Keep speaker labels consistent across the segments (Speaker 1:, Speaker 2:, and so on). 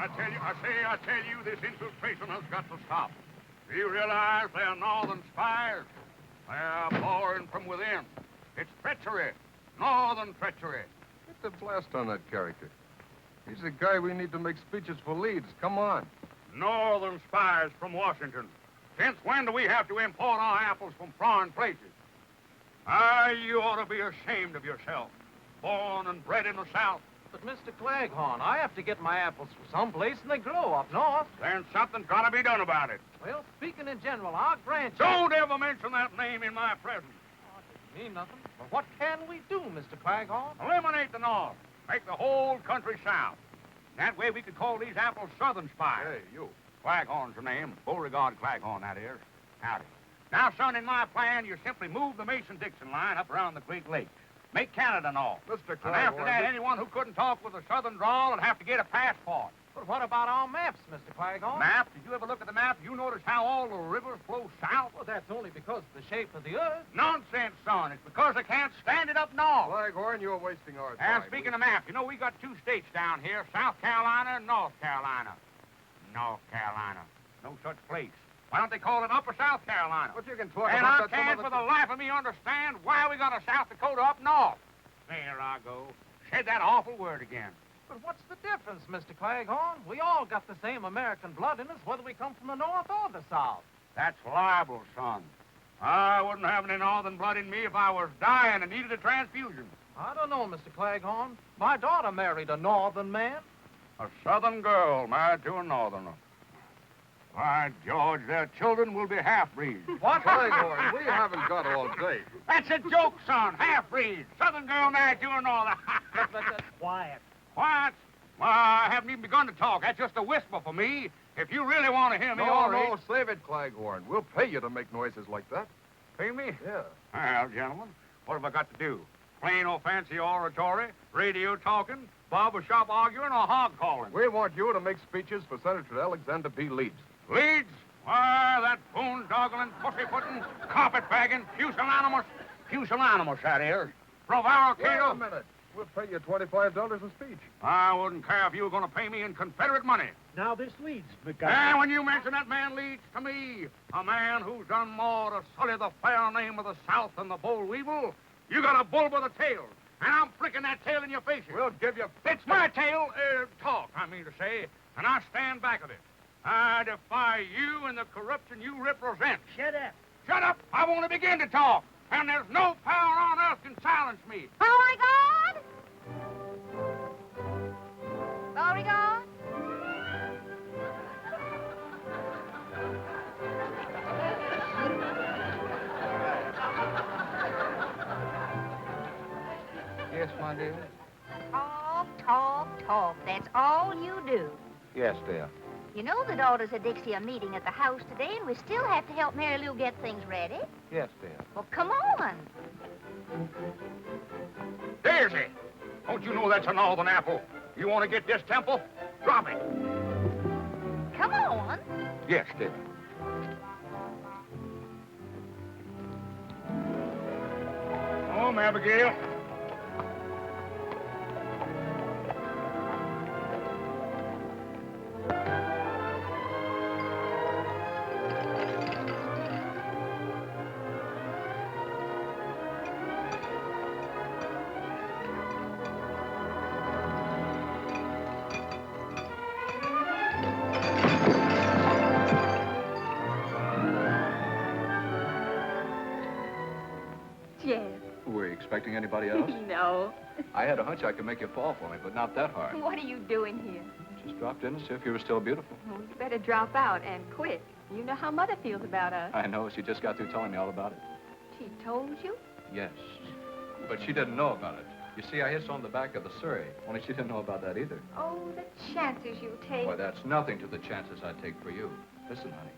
Speaker 1: I tell you, this infiltration has got to stop. Do you realize they're northern spies? They're boring from within. It's treachery. Northern treachery.
Speaker 2: Get the blast on that character. He's the guy we need to make speeches for Leeds. Come on.
Speaker 1: Northern spies from Washington. Since when do we have to import our apples from foreign places? You ought to be ashamed of yourself. Born and bred in the South.
Speaker 3: But, Mr. Claghorn, I have to get my apples from someplace, and they grow up north.
Speaker 1: Then something's got to be done about it.
Speaker 3: Well, speaking in general, I'll grant you...
Speaker 1: Don't ever mention that name in my presence.
Speaker 3: Oh, it doesn't mean nothing. But what can we do, Mr. Claghorn?
Speaker 1: Eliminate the North. Make the whole country South. That way we could call these apples Southern spies.
Speaker 2: Hey, you.
Speaker 1: Claghorn's the name. Beauregard Claghorn, that is. Howdy. Now, son, in my plan, you simply move the Mason-Dixon line up around the Great Lakes. Make Canada North.
Speaker 2: Mr.
Speaker 1: And after that, anyone who couldn't talk with a Southern drawl would have to get a passport.
Speaker 3: But what about our maps, Mr. Claghorn?
Speaker 1: Map? Did you ever look at the map? You notice how all the rivers flow south?
Speaker 3: Well, that's only because of the shape of the earth.
Speaker 1: Nonsense, son. It's because they can't stand it up north.
Speaker 2: Claghorn, you're wasting our
Speaker 1: And
Speaker 2: time.
Speaker 1: speaking of map, you know, we got two states down here, South Carolina and North Carolina. North Carolina. No such place. Why don't they call it Upper South Carolina?
Speaker 2: But you can talk
Speaker 1: And
Speaker 2: about
Speaker 1: I can't for the life of me understand why we got a South Dakota up north. There I go. Said that awful word again.
Speaker 3: But what's the difference, Mr. Claghorn? We all got the same American blood in us, whether we come from the north or the south.
Speaker 1: That's libel, son. I wouldn't have any northern blood in me if I was dying and needed a transfusion.
Speaker 3: I don't know, Mr. Claghorn. My daughter married a northern man.
Speaker 1: A southern girl married to a northerner. Why, George, their children will be half-breeds.
Speaker 2: What? Claghorn, we haven't got all day.
Speaker 1: That's a joke, son. Half-breeds. Southern girl married to a northerner.
Speaker 3: Quiet.
Speaker 1: Quiet? Well, I haven't even begun to talk. That's just a whisper for me. If you really want to hear me, all right.
Speaker 2: No, save it, Claghorn. We'll pay you to make noises like that.
Speaker 1: Pay me?
Speaker 2: Yeah.
Speaker 1: Well, gentlemen, what have I got to do? Plain or fancy oratory, radio talking, barber shop arguing, or hog calling?
Speaker 2: We want you to make speeches for Senator Alexander B. Leeds.
Speaker 1: Leeds? Why, that boondoggling, pussy-footing, carpet-bagging, pusillanimous, that is.
Speaker 2: Wait
Speaker 1: Prevaricator.
Speaker 2: a minute. We'll pay you $25 a speech.
Speaker 1: I wouldn't care if you were going to pay me in Confederate money.
Speaker 4: Now this Leeds,
Speaker 1: And when you mention that man Leeds to me, a man who's done more to sully the fair name of the South than the boll weevil, you got a bull with a tail. And I'm flicking that tail in your face.
Speaker 2: We'll give you...
Speaker 1: It's my tail, talk, I mean to say, and I stand back of it. I defy you and the corruption you represent.
Speaker 4: Shut up.
Speaker 1: Shut up! I want to begin to talk, and there's no power on earth can silence me.
Speaker 5: Beauregard? Beauregard?
Speaker 2: Yes, my dear?
Speaker 5: Talk. That's all you do.
Speaker 2: Yes, dear.
Speaker 5: You know the daughters of Dixie are meeting at the house today, and we still have to help Mary Lou get things ready.
Speaker 2: Yes, dear.
Speaker 5: Well, come on.
Speaker 1: Daisy! Don't you know that's a northern apple? You want to get this temple? Drop it.
Speaker 5: Come on.
Speaker 1: Yes, dear. Home, Abigail.
Speaker 6: Yes.
Speaker 7: Were you expecting anybody else?
Speaker 6: No.
Speaker 7: I had a hunch I could make you fall for me, but not that hard.
Speaker 6: What are you doing here?
Speaker 7: Just dropped in to see if you were still beautiful.
Speaker 6: Oh, you better drop out, and quick. You know how Mother feels about us.
Speaker 7: I know. She just got through telling me all about it.
Speaker 6: She told you?
Speaker 7: Yes. But she didn't know about it. You see, I hitched on the back of the Surrey. Only she didn't know about that either.
Speaker 6: Oh, the chances you take.
Speaker 7: Boy, that's nothing to the chances I'd take for you. Listen, honey.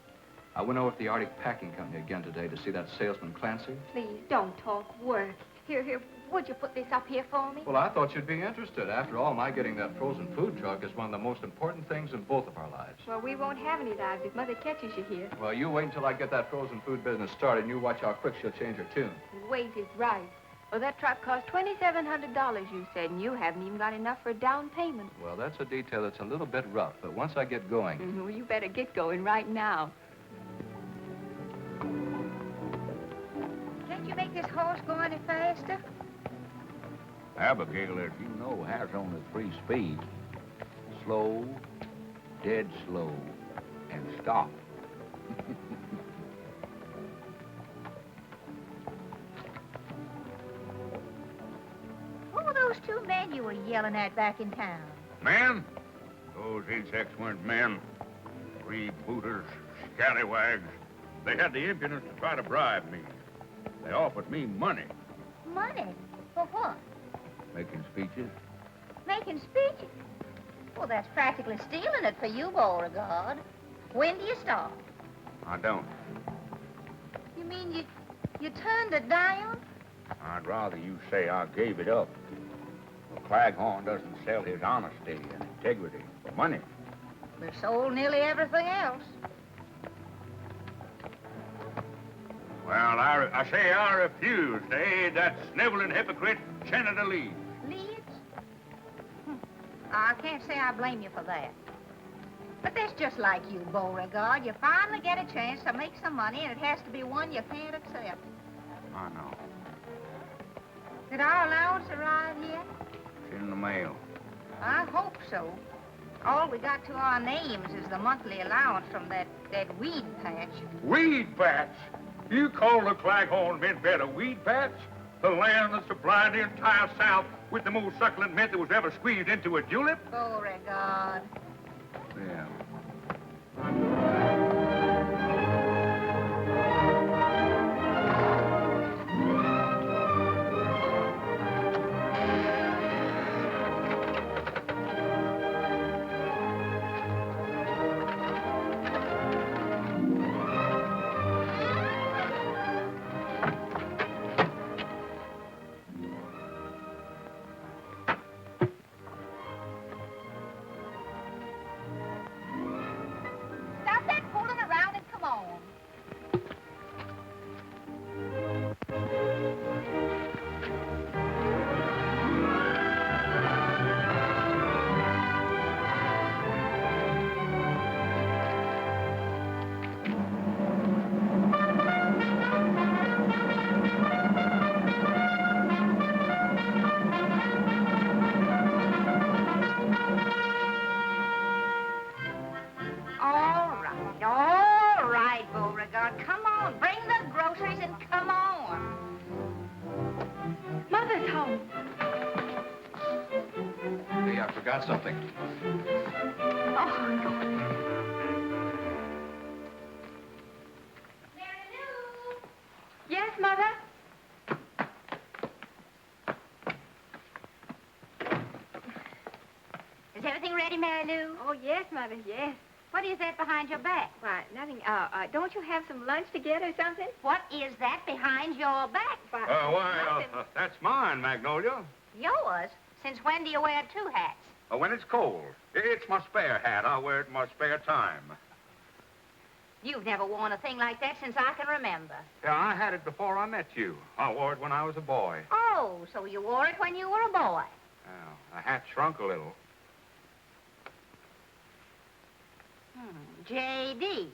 Speaker 7: I went over to the Arctic Packing Company again today to see that salesman, Clancy.
Speaker 6: Please, don't talk work. Here, would you put this up here for me?
Speaker 7: Well, I thought you'd be interested. After all, my getting that frozen food truck is one of the most important things in both of our lives.
Speaker 6: Well, we won't have any lives if Mother catches you here.
Speaker 7: Well, you wait until I get that frozen food business started, and you watch how quick she'll change her tune.
Speaker 6: Wait is right. Well, that truck cost $2,700, you said, and you haven't even got enough for a down payment.
Speaker 7: Well, that's a detail that's a little bit rough, but once I get going...
Speaker 6: Well, you better get going right now.
Speaker 5: Can't you make this horse go any faster?
Speaker 4: Abigail, as you know, has only 3 speeds. Slow, dead slow, and stop.
Speaker 5: Who were those 2 men you were yelling at back in town?
Speaker 1: Men? Those insects weren't men. Freebooters, scallywags. They had the impudence to try to bribe me. They offered me money.
Speaker 5: Money? For what?
Speaker 4: Making speeches.
Speaker 5: Making speeches? Well, that's practically stealing it for you, Beauregard. When do you start?
Speaker 1: I don't.
Speaker 5: You mean you turned it down?
Speaker 4: I'd rather you say I gave it up. Well, Claghorn doesn't sell his honesty and integrity for money.
Speaker 5: We sold nearly everything else.
Speaker 1: Well, I say I refuse to aid that sniveling hypocrite, Senator Leeds.
Speaker 5: Leeds? I can't say I blame you for that. But that's just like you, Beauregard. You finally get a chance to make some money, and it has to be one you can't accept.
Speaker 4: I know.
Speaker 5: Did our allowance arrive yet?
Speaker 4: It's in the mail.
Speaker 5: I hope so. All we got to our names is the monthly allowance from that weed patch.
Speaker 1: Weed patch? You call the Claghorn mint bed a weed patch? The land that supplied the entire South with the most succulent mint that was ever squeezed into a julep?
Speaker 5: Beauregard.
Speaker 4: Yeah.
Speaker 5: Stop that fooling around and come on. All right, Beauregard. Come on, bring the groceries and come on.
Speaker 6: Mother's home.
Speaker 7: Hey, I forgot something.
Speaker 6: Yes, Mother?
Speaker 5: Is everything ready, Mary Lou?
Speaker 6: Oh, yes, Mother, yes.
Speaker 5: What is that behind your back?
Speaker 6: Why, nothing. Don't you have some lunch to get or something?
Speaker 5: What is that behind your back?
Speaker 6: Why, nothing.
Speaker 1: That's mine, Magnolia.
Speaker 5: Yours? Since when do you wear 2 hats?
Speaker 1: When it's cold. It's my spare hat. I wear it in my spare time.
Speaker 5: You've never worn a thing like that since I can remember.
Speaker 1: Yeah, I had it before I met you. I wore it when I was a boy.
Speaker 5: Oh, so you wore it when you were a boy.
Speaker 1: Well, the hat shrunk a little.
Speaker 5: J.D.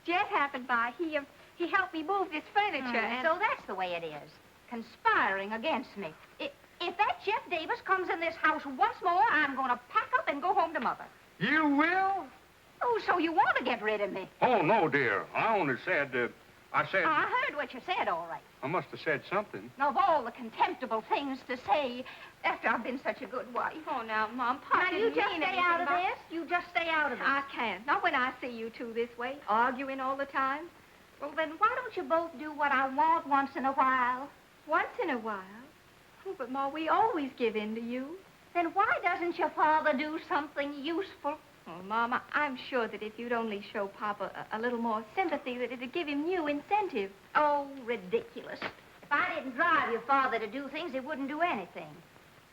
Speaker 6: Jet happened by. He helped me move this furniture, and...
Speaker 5: So that's the way it is. Conspiring against me. If that Jeff Davis comes in this house once more, I'm going to pack up and go home to Mother.
Speaker 1: You will?
Speaker 5: Oh, so you want to get rid of me?
Speaker 1: Oh, no, dear. I only said, I said...
Speaker 5: I heard what you said, all right.
Speaker 1: I must have said something.
Speaker 5: Of all the contemptible things to say after I've been such a good wife.
Speaker 6: Oh, now, Mom, Pop
Speaker 5: Now, you
Speaker 6: didn't
Speaker 5: just
Speaker 6: mean
Speaker 5: stay
Speaker 6: anything
Speaker 5: out of
Speaker 6: by-
Speaker 5: this. You just stay out of this.
Speaker 6: I can't. Not when I see you two this way, arguing all the time.
Speaker 5: Well, then why don't you both do what I want once in a while?
Speaker 6: Once in a while. Oh, but, Ma, we always give in to you.
Speaker 5: Then why doesn't your father do something useful?
Speaker 6: Oh, Mama, I'm sure that if you'd only show Papa a little more sympathy, that it'd give him new incentive.
Speaker 5: Oh, ridiculous. If I didn't drive your father to do things, he wouldn't do anything.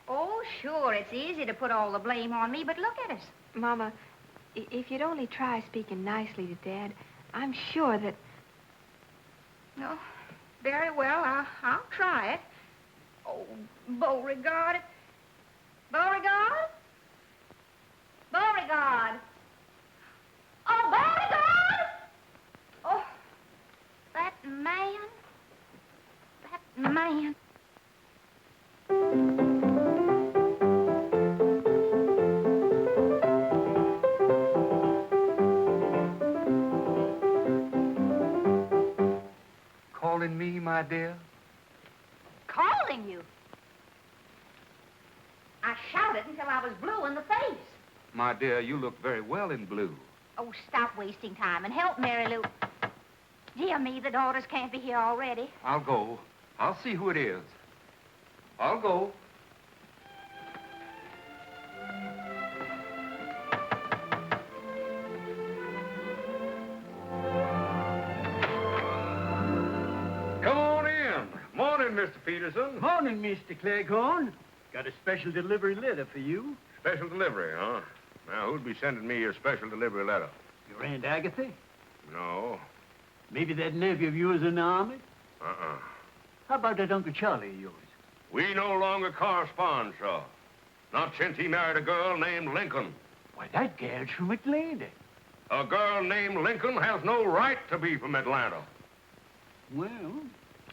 Speaker 5: Oh, sure, it's easy to put all the blame on me, but look at us.
Speaker 6: Mama, if you'd only try speaking nicely to Dad, I'm sure that...
Speaker 5: No, very well, I'll try it. Oh, Beauregard. Beauregard? Beauregard. Oh, Beauregard! Oh, that man. That man.
Speaker 2: Calling me, my dear?
Speaker 5: Calling you. I shouted until I was blue in the face.
Speaker 2: My dear, you look very well in blue.
Speaker 5: Oh, stop wasting time and help Mary Lou. Dear me, the daughters can't be here already.
Speaker 2: I'll go. I'll see who it is. I'll go. Come on in. Morning, Mr. Peterson.
Speaker 8: Morning, Mr. Claghorn. Got a special delivery letter for you.
Speaker 1: Special delivery, huh? Now, who'd be sending me your special delivery letter?
Speaker 8: Your Aunt Agatha?
Speaker 1: No.
Speaker 8: Maybe that nephew of yours in the army?
Speaker 1: Uh-uh.
Speaker 8: How about that Uncle Charlie of yours?
Speaker 1: We no longer correspond, sir. Not since he married a girl named Lincoln.
Speaker 8: Why, that gal's from Atlanta.
Speaker 1: A girl named Lincoln has no right to be from Atlanta.
Speaker 8: Well,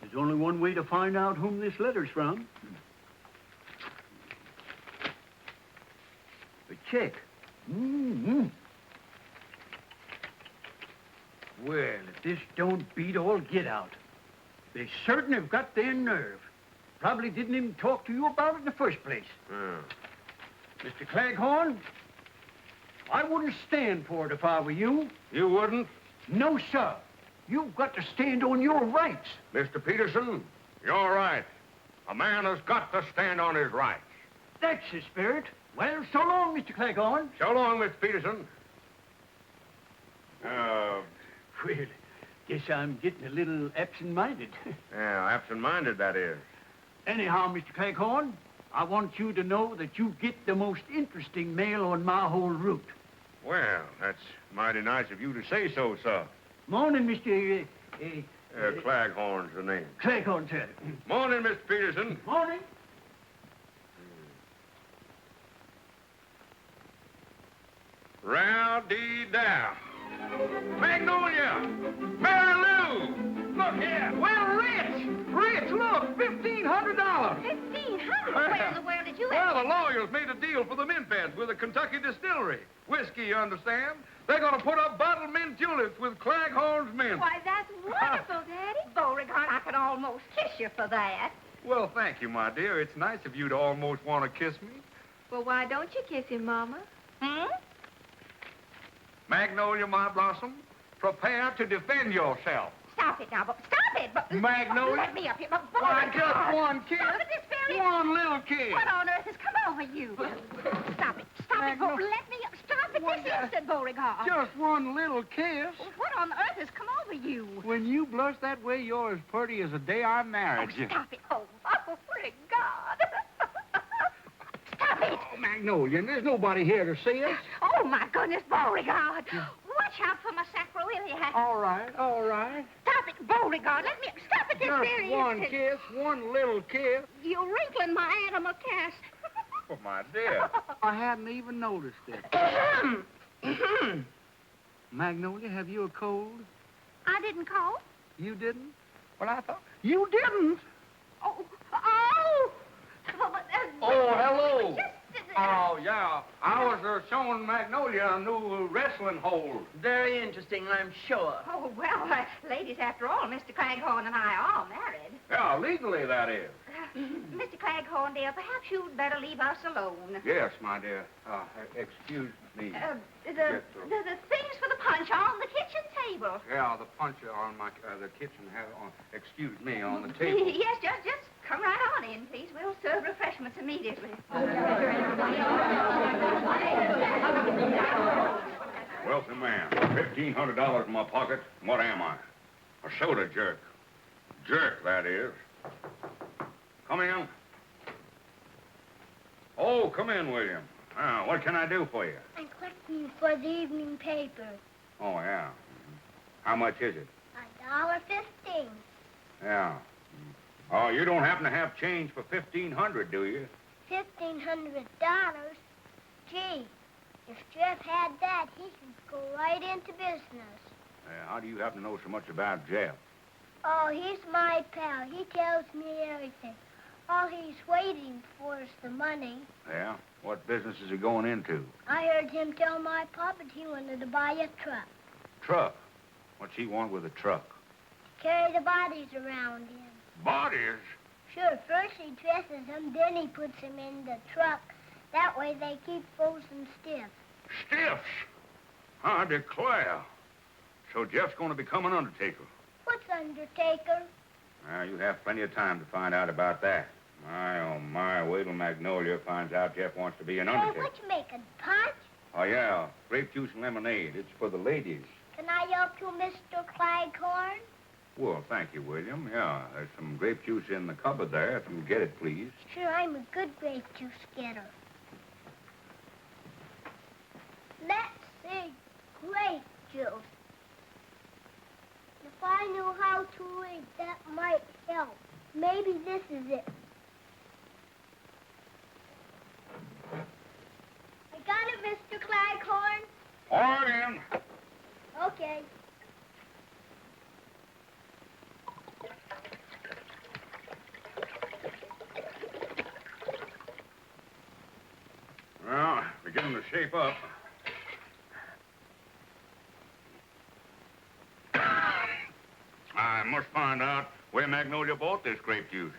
Speaker 8: there's only one way to find out whom this letter's from. The check. Mm-hmm. Well, if this don't beat all get out. They certain have got their nerve. Probably didn't even talk to you about it in the first place.
Speaker 1: Yeah.
Speaker 8: Mr. Claghorn, I wouldn't stand for it if I were you.
Speaker 1: You wouldn't?
Speaker 8: No, sir. You've got to stand on your rights.
Speaker 1: Mr. Peterson, you're right. A man has got to stand on his rights.
Speaker 8: That's the spirit. Well, so long, Mr. Claghorn.
Speaker 1: So long, Mr. Peterson.
Speaker 8: Well, guess I'm getting a little absent-minded.
Speaker 1: Yeah, absent-minded, that is.
Speaker 8: Anyhow, Mr. Claghorn, I want you to know that you get the most interesting mail on my whole route.
Speaker 1: Well, that's mighty nice of you to say so, sir.
Speaker 8: Morning, Mr.
Speaker 1: Claghorn's the name.
Speaker 8: Claghorn, sir.
Speaker 1: Morning, Mr. Peterson.
Speaker 8: Morning.
Speaker 1: Row-dee-dow. Magnolia! Mary Lou! Look here!
Speaker 3: Well, Rich, look, $1,500.
Speaker 5: $1,500? Where in the world did you
Speaker 2: Well, the lawyers made a deal for the mint beds with a Kentucky distillery. Whiskey, you understand? They're going to put up bottled mint juleps with Claghorn's mint.
Speaker 5: Why, that's wonderful, Daddy. Beauregard, I could almost kiss you for that.
Speaker 2: Well, thank you, my dear. It's nice of you to almost want to kiss me.
Speaker 6: Well, why don't you kiss him, Mama?
Speaker 5: Hmm?
Speaker 2: Magnolia, my blossom, prepare to defend yourself.
Speaker 5: Stop it now, stop it!
Speaker 2: Magnolia?
Speaker 5: Let me up here,
Speaker 2: Why,
Speaker 5: Beauregard.
Speaker 2: just one kiss.
Speaker 5: Stop it this very...
Speaker 2: One little kiss.
Speaker 5: What on earth has come over you? Stop it, Let me up. Stop it this instant, Beauregard.
Speaker 8: Just one little kiss.
Speaker 5: What on earth has come over you?
Speaker 8: When you blush that way, you're as pretty as the day I married you.
Speaker 5: Stop it. Oh, Beauregard. Stop it.
Speaker 8: Oh, Magnolia, there's nobody here to see us.
Speaker 5: Oh, my goodness, Beauregard. Watch out for my sacroiliac.
Speaker 8: All right.
Speaker 5: Stop it, Beauregard. Let me... Stop it this very
Speaker 8: Just one
Speaker 5: instant.
Speaker 8: kiss, one little kiss.
Speaker 5: You're wrinkling my animal cast.
Speaker 2: Oh, my dear.
Speaker 8: I hadn't even noticed it. Magnolia, have you a cold?
Speaker 5: I didn't call.
Speaker 8: You didn't? Well, I thought... You didn't?
Speaker 5: Oh.
Speaker 2: Oh, hello. Oh, yeah. I was showing Magnolia a new wrestling hold.
Speaker 3: Very interesting, I'm sure.
Speaker 5: Oh, well, ladies, after all, Mr. Claghorn and I are married.
Speaker 2: Yeah, legally, that is.
Speaker 5: Mr. Claghorn, dear, perhaps you'd better leave us alone.
Speaker 2: Yes, my dear. Excuse me.
Speaker 5: The things for the punch are on the kitchen table.
Speaker 2: Yeah, the punch on my the kitchen excuse me, on the table.
Speaker 5: Yes, just come right on in, please. We'll serve refreshments immediately.
Speaker 1: Wealthy man. $1,500 in my pocket. What am I? A soda jerk. Jerk, that is. Come in. Oh, come in, William. What can I do for you?
Speaker 9: I'm collecting for the evening paper.
Speaker 1: Oh, yeah. How much is it?
Speaker 9: $1.15.
Speaker 1: Yeah.
Speaker 4: Oh, you don't happen to have change for $1,500, do you?
Speaker 9: $1,500. Gee, if Jeff had that, he could go right into business.
Speaker 4: How do you happen to know so much about Jeff?
Speaker 9: Oh, he's my pal. He tells me everything. All he's waiting for is the money.
Speaker 4: Yeah? What business is he going into?
Speaker 9: I heard him tell my papa that he wanted to buy a truck.
Speaker 4: Truck? What's he want with a truck?
Speaker 9: Carry the bodies around in.
Speaker 4: Bodies?
Speaker 9: Sure, first he dresses them, then he puts them in the truck. That way they keep frozen stiff.
Speaker 4: Stiffs? I declare. So Jeff's going to become an undertaker.
Speaker 9: What's undertaker?
Speaker 4: Well, you have plenty of time to find out about that. My, oh my, wait till Magnolia finds out Jeff wants to be an
Speaker 9: Hey,
Speaker 4: undertaker.
Speaker 9: what you making, punch?
Speaker 4: Oh, yeah, grape juice and lemonade. It's for the ladies.
Speaker 9: Can I help you, Mr. Claghorn?
Speaker 4: Well, thank you, William. Yeah, there's some grape juice in the cupboard there, if you'll get it, please.
Speaker 9: Sure, I'm a good grape juice getter. Let's see, grape juice. If I knew how to read, that might help. Maybe this is it. I got it, Mr. Claghorn.
Speaker 4: All right, in.
Speaker 9: Okay.
Speaker 4: Well, beginning to shape up. I must find out where Magnolia bought this grape juice.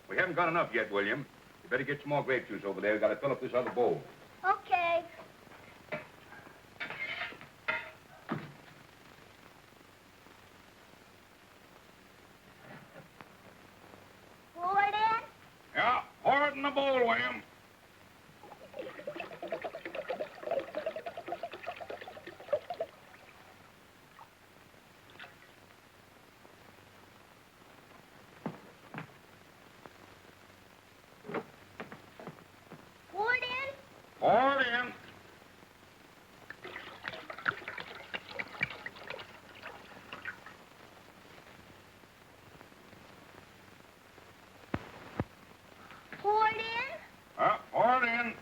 Speaker 4: We haven't got enough yet, William. You better get some more grape juice over there. We've got to fill up this other bowl.
Speaker 9: Okay. Pour it in?
Speaker 4: Yeah, pour it in the bowl, William.
Speaker 9: Pour it in?
Speaker 4: Pour it in.
Speaker 9: Pour it in?
Speaker 4: Pour it in.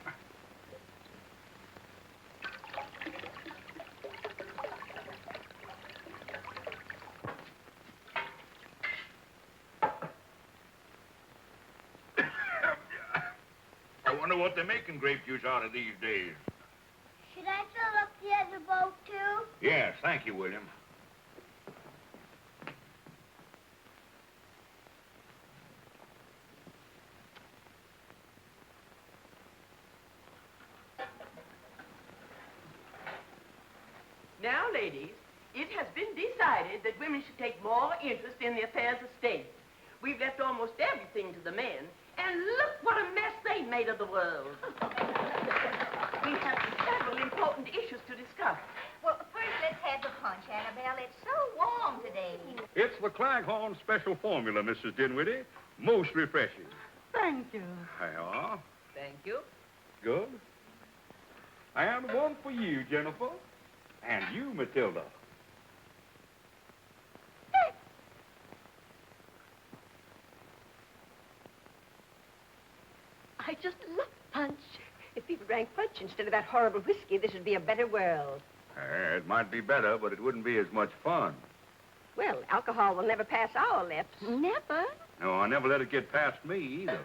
Speaker 4: I wonder what they're making grape juice out of these days.
Speaker 9: Should I fill up the other bowl, too?
Speaker 4: Yes, thank you, William.
Speaker 10: Now, ladies, it has been decided that women should take more interest in the affairs of state. We've left almost everything to the men, and look what a mess they made of the world. We have several important issues to discuss.
Speaker 5: Well, first let's have the punch, Annabelle. It's so warm today.
Speaker 2: It's the Claghorn special formula, Mrs. Dinwiddie. Most refreshing.
Speaker 10: Thank you.
Speaker 2: There you are.
Speaker 10: Thank you.
Speaker 2: Good. And one for you, Jennifer. And you, Matilda.
Speaker 11: I just love punch. If people drank punch instead of that horrible whiskey, this would be a better world.
Speaker 4: It might be better, but it wouldn't be as much fun.
Speaker 11: Well, alcohol will never pass our lips.
Speaker 6: Never.
Speaker 4: No, I never let it get past me either.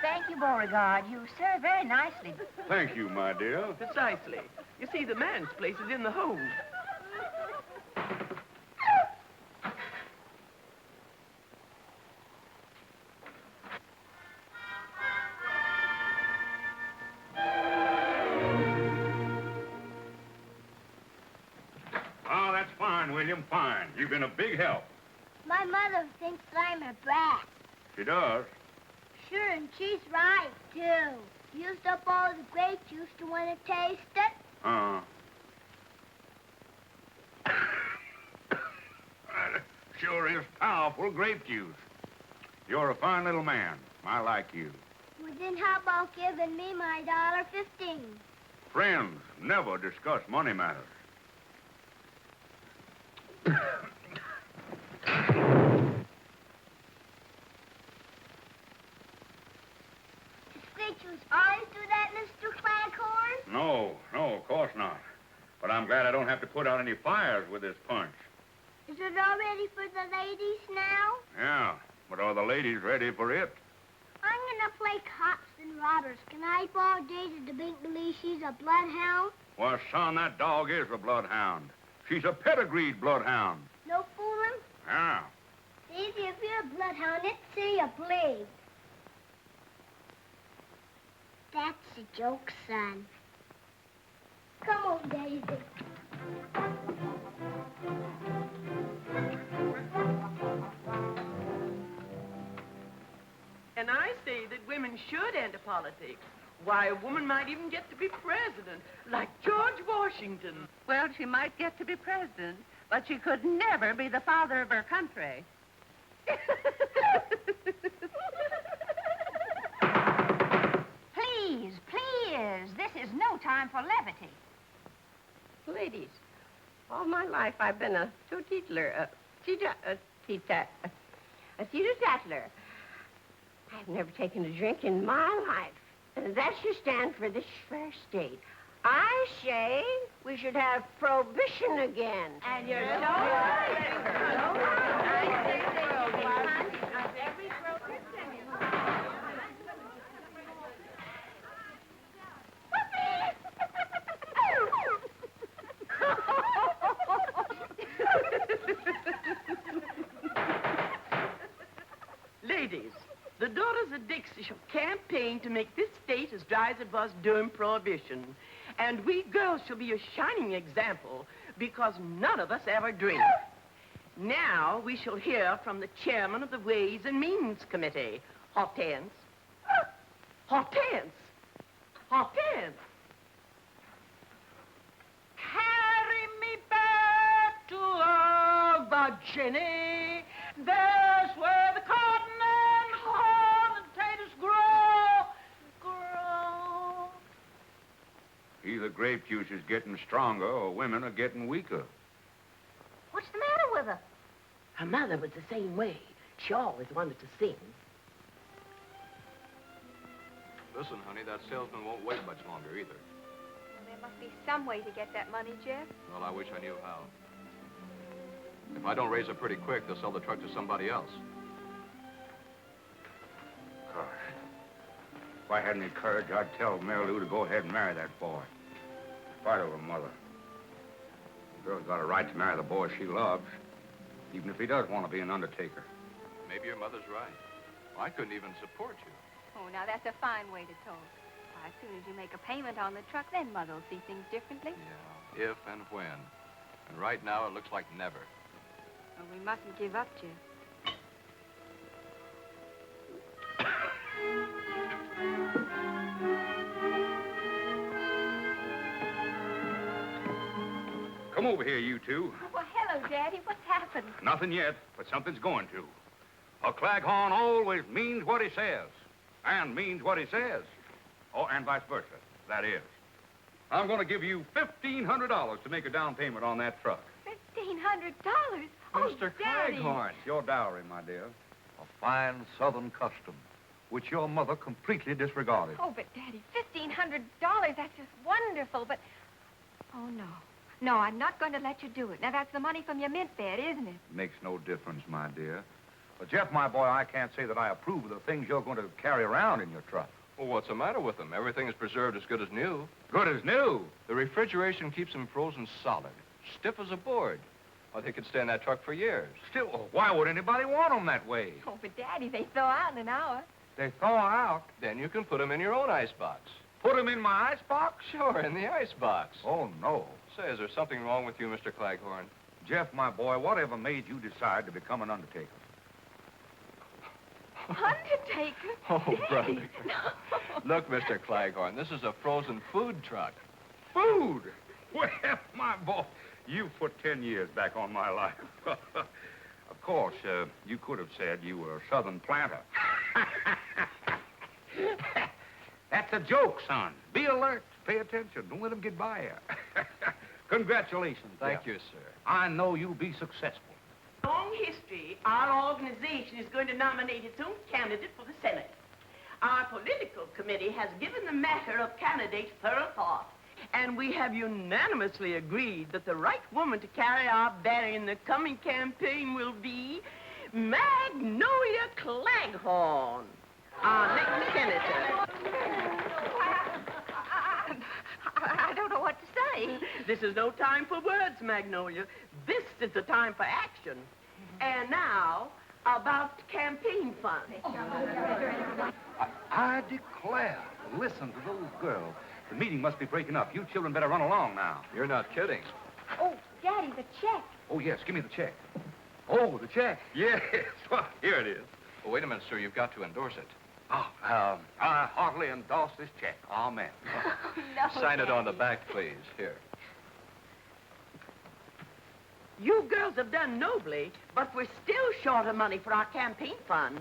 Speaker 5: Thank you, Beauregard. You served very nicely.
Speaker 2: Thank you, my dear.
Speaker 10: Precisely. You see, the man's place is in the home.
Speaker 1: Fine, William, fine. You've been a big help.
Speaker 9: My mother thinks I'm a brat.
Speaker 1: She does.
Speaker 9: Sure, and she's right, too. Used up all the grape juice to want to taste it.
Speaker 1: Sure is powerful grape juice. You're a fine little man. I like you.
Speaker 9: Well, then how about giving me my $1.15?
Speaker 1: Friends never discuss money matters.
Speaker 9: Does grape juice always do that, Mr. Claghorn?
Speaker 1: No, of course not. But I'm glad I don't have to put out any fires with this punch.
Speaker 9: Is it all ready for the ladies now?
Speaker 1: Yeah, but are the ladies ready for it?
Speaker 9: I'm gonna play cops and robbers. Can I borrow Daisy to make believe she's a bloodhound?
Speaker 1: Well, son, that dog is a bloodhound. She's a pedigreed bloodhound.
Speaker 9: No fooling?
Speaker 1: Yeah.
Speaker 9: Daisy, if you're a bloodhound, let's see you bleed. That's a joke, son. Come on, Daisy.
Speaker 10: And I say that women should enter politics. Why, a woman might even get to be president, like George Washington.
Speaker 12: Well, she might get to be president, but she could never be the father of her country.
Speaker 5: Please, this is no time for levity.
Speaker 11: Ladies, all my life I've been a teetotaler, a teetotaler. I've never taken a drink in my life. And that should stand for this fair state. I say we should have prohibition again.
Speaker 5: And you're so right.
Speaker 10: Ladies, the daughters of Dixie shall campaign to make this state as dry as it was during Prohibition. And we girls shall be a shining example because none of us ever drink. Now we shall hear from the chairman of the Ways and Means Committee. Hortense. Hortense. Hortense.
Speaker 3: Carry me back to Virginia. There's where the cotton and corn and potatoes grow.
Speaker 1: Either grape juice is getting stronger or women are getting weaker.
Speaker 5: What's the matter with her?
Speaker 10: Her mother was the same way. She always wanted to sing.
Speaker 7: Listen, honey, that salesman won't wait much longer either.
Speaker 6: Well, there must be some way to get that money, Jeff.
Speaker 7: Well, I wish I knew how. If I don't raise it pretty quick, they'll sell the truck to somebody else.
Speaker 1: Gosh. If I had any courage, I'd tell Mary Lou to go ahead and marry that boy. In spite of her mother. The girl's got a right to marry the boy she loves, even if he does want to be an undertaker.
Speaker 7: Maybe your mother's right. I couldn't even support you.
Speaker 6: Oh, now that's a fine way to talk. Why, as soon as you make a payment on the truck, then Mother will see things differently.
Speaker 7: Yeah, if and when. And right now, it looks like never.
Speaker 6: Well, we mustn't give up, Jeff.
Speaker 1: Come over here, you two.
Speaker 6: Well, hello, Daddy. What's happened?
Speaker 1: Nothing yet, but something's going to. A Claghorn always means what he says, and means what he says. Oh, and vice versa, that is. I'm going to give you $1,500 to make a down payment on that truck.
Speaker 6: $1,500? Oh,
Speaker 2: Mr.
Speaker 6: Daddy.
Speaker 2: Claghorn.
Speaker 1: It's your dowry, my dear.
Speaker 2: A fine Southern custom, which your mother completely disregarded.
Speaker 6: Oh, but Daddy, $1,500, that's just wonderful, but... Oh, no. No, I'm not going to let you do it. Now, that's the money from your mint bed, isn't it?
Speaker 2: Makes no difference, my dear. But, Jeff, my boy, I can't say that I approve of the things you're going to carry around in your truck.
Speaker 7: Well, what's the matter with them? Everything is preserved as good as new.
Speaker 1: Good as new.
Speaker 7: The refrigeration keeps them frozen solid, stiff as a board. Well, they could stay in that truck for years.
Speaker 1: Still, why would anybody want them that way?
Speaker 6: Oh, but Daddy, they thaw out in an hour.
Speaker 2: They thaw out.
Speaker 7: Then you can put them in your own icebox.
Speaker 1: Put them in my icebox?
Speaker 7: Sure, in the icebox.
Speaker 2: Oh, no.
Speaker 7: Say, is there something wrong with you, Mr. Claghorn?
Speaker 1: Jeff, my boy, whatever made you decide to become an undertaker?
Speaker 6: Undertaker?
Speaker 7: Oh,
Speaker 6: Daddy.
Speaker 7: brother. Look, Mr. Claghorn, this is a frozen food truck.
Speaker 1: Food? Well, my boy, you put 10 years back on my life. Of course, you could have said you were a southern planter. That's a joke, son. Be alert. Pay attention. Don't let them get by you. Congratulations,
Speaker 7: Thank
Speaker 1: Jeff.
Speaker 7: you, sir.
Speaker 1: I know you'll be successful.
Speaker 10: Long history, our organization is going to nominate its own candidate for the Senate. Our political committee has given the matter of candidates thorough thought, and we have unanimously agreed that the right woman to carry our banner in the coming campaign will be Magnolia Claghorn, our next senator.
Speaker 6: I don't know what to say.
Speaker 10: This is no time for words, Magnolia. This is the time for action. And now, about campaign funds.
Speaker 1: I declare. Listen to those girls. The meeting must be breaking up. You children better run along now.
Speaker 7: You're not kidding.
Speaker 5: Oh, Daddy, the check.
Speaker 1: Oh, yes. Give me the check. Oh, the check. Yes. Well, here it is.
Speaker 7: Oh, wait a minute, sir. You've got to endorse it.
Speaker 1: Oh, I heartily endorse this check. Amen.
Speaker 6: No,
Speaker 7: Sign it on the
Speaker 6: Daddy.
Speaker 7: back, please. Here.
Speaker 10: You girls have done nobly, but we're still short of money for our campaign fund.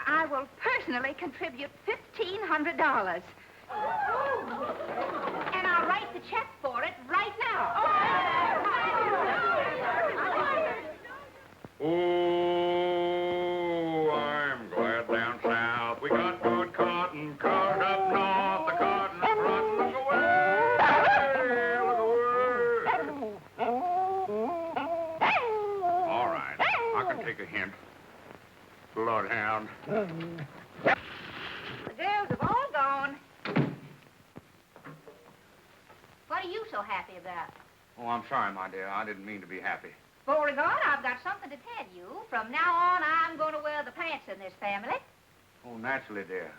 Speaker 5: I will personally contribute $1,500. And I'll write the check for it right now.
Speaker 1: Oh, I'm glad down south we got good cotton. Cut up north, the cotton front. Look away, look away. All right, I can take a hint. Bloodhound.
Speaker 5: The girls have all gone. What are you so happy about?
Speaker 1: Oh, I'm sorry, my dear. I didn't mean to be happy.
Speaker 5: Beauregard, I've got something to tell you. From now on, I'm going to wear the pants in this family.
Speaker 1: Oh, naturally, dear.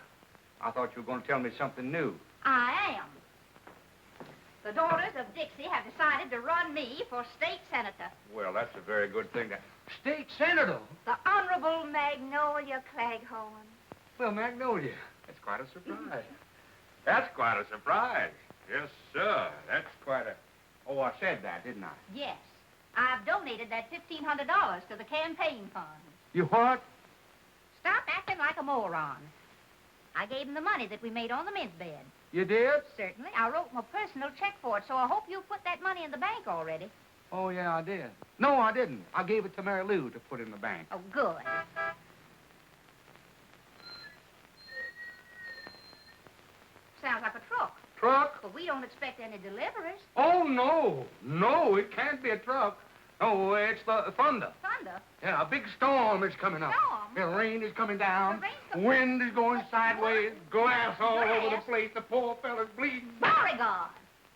Speaker 1: I thought you were going to tell me something new.
Speaker 5: I am. The daughters of Dixie have decided to run me for state senator.
Speaker 1: Well, that's a very good thing. State senator?
Speaker 5: The Honorable Magnolia Claghorn.
Speaker 1: Well, Magnolia, that's quite a surprise. That's quite a surprise. Yes, sir. That's quite a... Oh, I said that, didn't I?
Speaker 5: Yes. I've donated that $1,500 to the campaign fund.
Speaker 1: You what?
Speaker 5: Stop acting like a moron. I gave him the money that we made on the mint bed.
Speaker 1: You did?
Speaker 5: Certainly. I wrote him a personal check for it, so I hope you put that money in the bank already.
Speaker 1: Oh, yeah, I did. No, I didn't. I gave it to Mary Lou to put in the bank.
Speaker 5: Oh, good. Sounds like a truck.
Speaker 1: Truck?
Speaker 5: But we don't expect any deliveries.
Speaker 1: Oh, no. No, it can't be a truck. No, it's the thunder.
Speaker 5: Thunder?
Speaker 1: Yeah, a big storm is coming up.
Speaker 5: Storm?
Speaker 1: The rain is coming down.
Speaker 5: The rain's coming-
Speaker 1: Wind is going sideways. Glass all over the
Speaker 5: Glass?
Speaker 1: place. The poor fella's bleeding.
Speaker 5: Beauregard!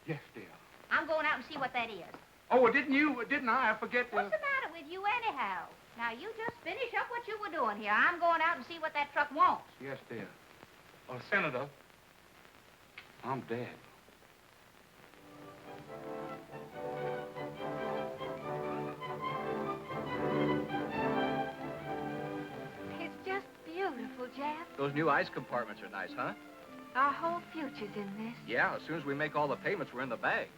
Speaker 1: Yes, dear.
Speaker 5: I'm going out and see what that is.
Speaker 1: Oh, didn't I? I forget.
Speaker 5: What's the matter with you anyhow? Now, you just finish up what you were doing here. I'm going out and see what that truck wants.
Speaker 1: Yes, dear. Senator, I'm dead.
Speaker 6: It's just beautiful, Jeff.
Speaker 7: Those new ice compartments are nice, huh?
Speaker 6: Our whole future's in this.
Speaker 7: Yeah, as soon as we make all the payments, we're in the bag.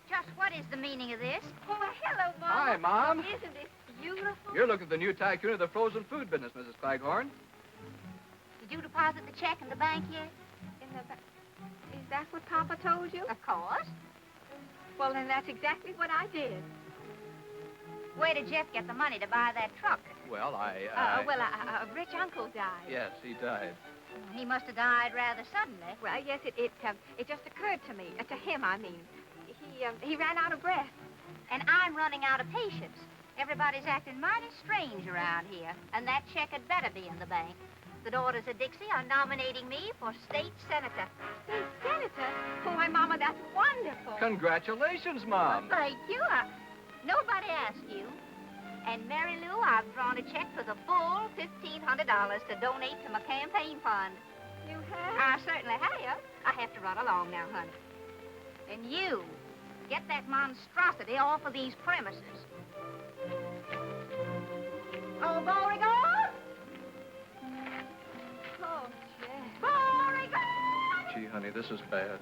Speaker 5: Just what is the meaning of this?
Speaker 6: Oh, hello, Mom.
Speaker 7: Hi, Mom.
Speaker 6: Isn't this beautiful?
Speaker 7: You're looking at the new tycoon of the frozen food business, Mrs. Claghorn.
Speaker 5: Did you deposit the check in the bank yet?
Speaker 6: Is that what Papa told you?
Speaker 5: Of course.
Speaker 6: Well, then that's exactly what I did.
Speaker 5: Where did Jeff get the money to buy that truck?
Speaker 7: Well,
Speaker 6: A rich uncle died.
Speaker 7: Yes, he died.
Speaker 5: He must have died rather suddenly.
Speaker 6: Well, yes, it just occurred to me. To him, I mean. He ran out of breath.
Speaker 5: And I'm running out of patience. Everybody's acting mighty strange around here, and that check had better be in the bank. The daughters of Dixie are nominating me for state senator.
Speaker 6: State senator? Oh, my Mama, that's wonderful.
Speaker 7: Congratulations, Mom.
Speaker 5: Thank you. Nobody asked you. And Mary Lou, I've drawn a check for the full $1,500 to donate to my campaign fund.
Speaker 6: You have?
Speaker 5: I certainly have. I have to run along now, honey. And you, get that monstrosity off of these premises. Oh, Beauregard!
Speaker 6: Oh, Jack.
Speaker 5: Beauregard!
Speaker 7: Gee, honey, this is bad.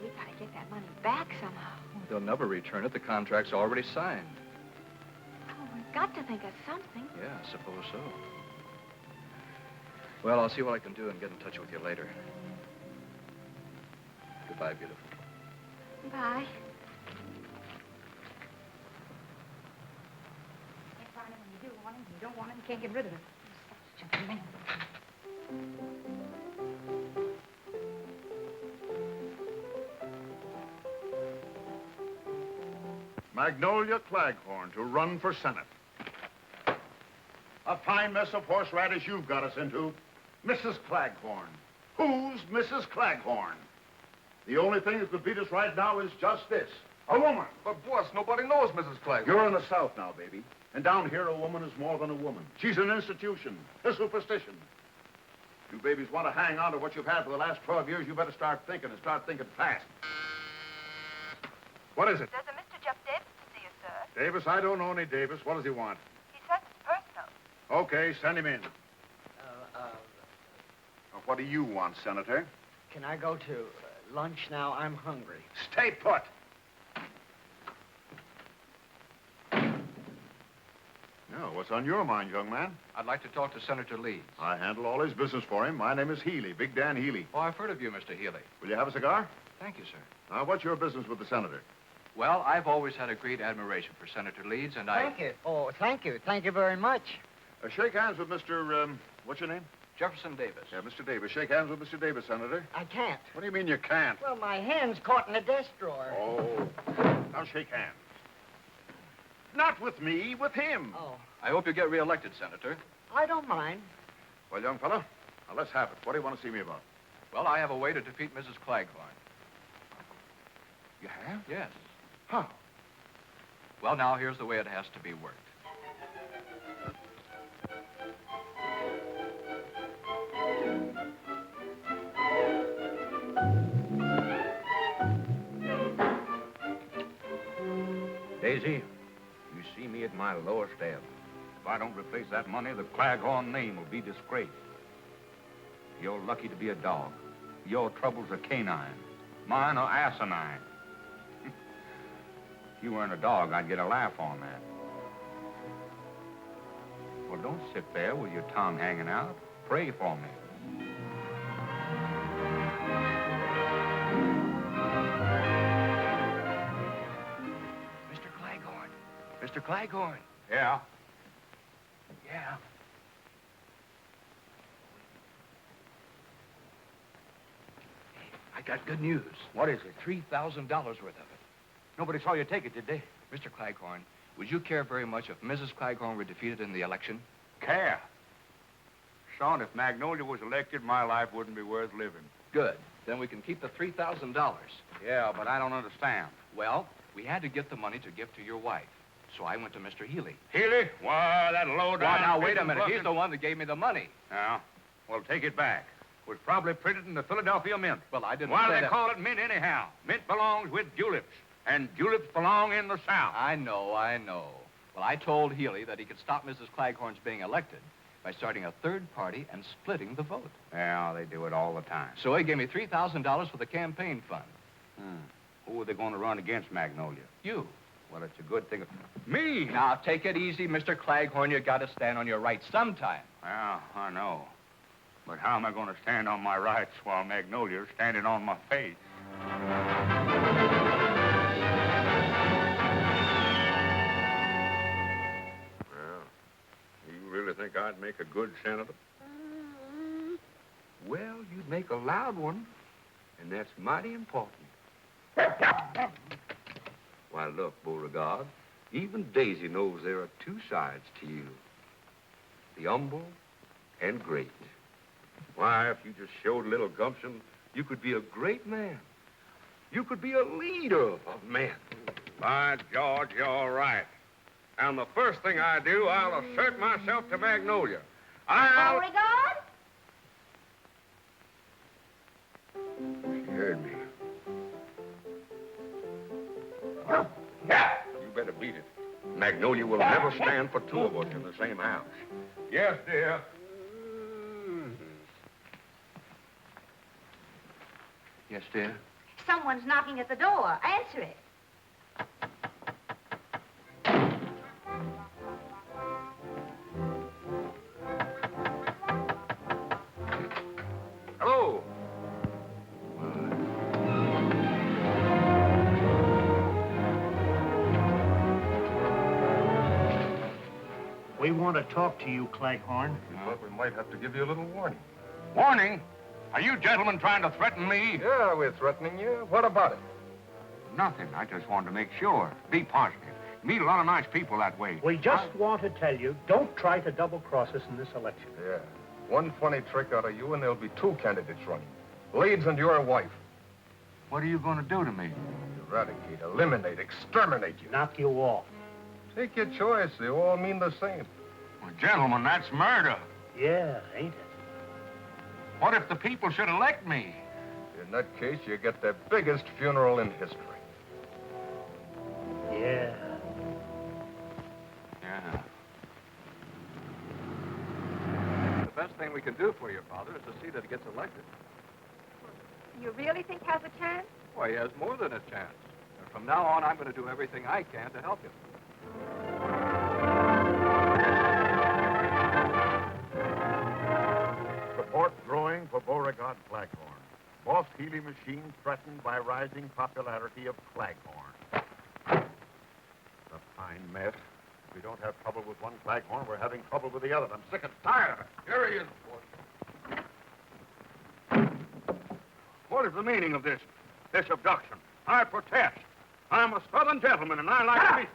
Speaker 6: We gotta get that money back somehow.
Speaker 7: They'll never return it. The contract's already signed.
Speaker 6: Oh, we've got to think of something.
Speaker 7: Yeah, I suppose so. Well, I'll see what I can do and get in touch with you later. Goodbye, beautiful.
Speaker 6: Bye.
Speaker 5: Can't find it when you do want it. You don't want it, you can't get rid of it.
Speaker 13: Magnolia Claghorn to run for Senate. A fine mess of horseradish you've got us into. Mrs. Claghorn. Who's Mrs. Claghorn? The only thing that could beat us right now is just this. A woman.
Speaker 2: But, boss, nobody knows Mrs. Claghorn.
Speaker 13: You're in the South now, baby. And down here, a woman is more than a woman. She's an institution, a superstition. You babies want to hang on to what you've had for the last 12 years, you better start thinking, and start thinking fast.
Speaker 2: What is it?
Speaker 6: There's a Mr. Jeff Davis to see you, sir.
Speaker 13: Davis, I don't know any Davis. What does he want?
Speaker 6: He says it's personal.
Speaker 13: Okay, send him in. What do you want, Senator?
Speaker 14: Can I go to lunch now? I'm hungry.
Speaker 13: Stay put. Now, what's on your mind, young man?
Speaker 7: I'd like to talk to Senator Leeds.
Speaker 13: I handle all his business for him. My name is Healy, Big Dan Healy.
Speaker 7: Oh, I've heard of you, Mr. Healy.
Speaker 13: Will you have a cigar?
Speaker 7: Thank you, sir.
Speaker 13: Now, what's your business with the senator?
Speaker 7: Well, I've always had a great admiration for Senator Leeds, and
Speaker 14: Thank you. Oh, thank you. Thank you very much.
Speaker 13: Shake hands with Mr. What's your name?
Speaker 7: Jefferson Davis.
Speaker 13: Yeah, Mr. Davis. Shake hands with Mr. Davis, Senator.
Speaker 14: I can't.
Speaker 13: What do you mean you can't?
Speaker 14: Well, my hand's caught in a desk drawer.
Speaker 13: Oh. Now shake hands. Not with me, with him.
Speaker 14: Oh,
Speaker 7: I hope you get reelected, Senator.
Speaker 14: I don't mind.
Speaker 13: Well, young fellow, now let's have it. What do you want to see me about?
Speaker 7: Well, I have a way to defeat Mrs. Claghorn.
Speaker 13: You have?
Speaker 7: Yes.
Speaker 13: How?
Speaker 7: Well, now, here's the way it has to be worked.
Speaker 1: Daisy, you see me at my lowest ebb. If I don't replace that money, the Claghorn name will be disgraced. You're lucky to be a dog. Your troubles are canine. Mine are asinine. If you weren't a dog, I'd get a laugh on that. Well, don't sit there with your tongue hanging out. Pray for me.
Speaker 7: Mr. Claghorn.
Speaker 1: Yeah?
Speaker 7: Yeah. I got good news.
Speaker 1: What is it?
Speaker 7: $3,000 worth of it.
Speaker 1: Nobody saw you take it, did they?
Speaker 7: Mr. Claghorn, would you care very much if Mrs. Claghorn were defeated in the election?
Speaker 1: Care? Son, if Magnolia was elected, my life wouldn't be worth living.
Speaker 7: Good. Then we can keep the $3,000.
Speaker 1: Yeah, but I don't understand.
Speaker 7: Well, we had to get the money to give to your wife. So I went to Mr. Healy.
Speaker 1: Healy? Why, that low down...
Speaker 7: Well, now, wait a minute. He's the one that gave me the money.
Speaker 1: Yeah? Well, take it back. It was probably printed in the Philadelphia Mint.
Speaker 7: Well, I didn't
Speaker 1: Why
Speaker 7: say
Speaker 1: do they
Speaker 7: that.
Speaker 1: call it mint anyhow? Mint belongs with juleps, and juleps belong in the South.
Speaker 7: I know. Well, I told Healy that he could stop Mrs. Claghorn's being elected by starting a third party and splitting the vote.
Speaker 1: Yeah, they do it all the time.
Speaker 7: So he gave me $3,000 for the campaign fund.
Speaker 1: Who are they going to run against, Magnolia?
Speaker 7: You.
Speaker 1: Well, it's a good thing. Me?
Speaker 7: Now, take it easy, Mr. Claghorn. You got to stand on your rights sometime.
Speaker 1: Yeah, I know. But how am I going to stand on my rights while Magnolia's standing on my face?
Speaker 13: Well, you really think I'd make a good senator?
Speaker 15: Well, you'd make a loud one, and that's mighty important. Why, look, Beauregard, even Daisy knows there are two sides to you. The humble and great. Why, if you just showed a little gumption, you could be a great man. You could be a leader of men.
Speaker 1: By George, you're right. And the first thing I do, I'll assert myself to Magnolia.
Speaker 5: Beauregard?
Speaker 15: Magnolia will never stand for two of us in the same house.
Speaker 1: Yes, dear.
Speaker 7: Yes, dear?
Speaker 5: Someone's knocking at the door. Answer it.
Speaker 1: Hello.
Speaker 16: We want to talk to you, Claghorn.
Speaker 1: We thought we might have to give you a little warning. Warning? Are you gentlemen trying to threaten me?
Speaker 15: Yeah, we're threatening you. What about it?
Speaker 4: Nothing. I just wanted to make sure. Be positive. Meet a lot of nice people that way.
Speaker 16: We just want to tell you, don't try to double-cross us in this election.
Speaker 15: Yeah. One funny trick out of you, and there'll be two candidates running. Leeds and your wife.
Speaker 4: What are you going to do to me?
Speaker 15: Eradicate, eliminate, exterminate you.
Speaker 16: Knock you off.
Speaker 15: Take your choice. They all mean the same.
Speaker 4: Well, gentlemen, that's murder.
Speaker 16: Yeah, ain't it?
Speaker 4: What if the people should elect me?
Speaker 15: In that case, you get the biggest funeral in history.
Speaker 16: Yeah.
Speaker 4: Yeah.
Speaker 7: The best thing we can do for your father is to see that he gets elected.
Speaker 6: You really think has a chance?
Speaker 7: Why, he has more than a chance. And from now on, I'm going to do everything I can to help him.
Speaker 13: Support growing for Beauregard Claghorn. Boss Healy machine threatened by rising popularity of Claghorn. A fine mess. If we don't have trouble with one Claghorn, we're having trouble with the other. I'm sick and tired of it.
Speaker 1: Here he is, boy. What is the meaning of this abduction? I protest. I'm a Southern gentleman, and I like to be...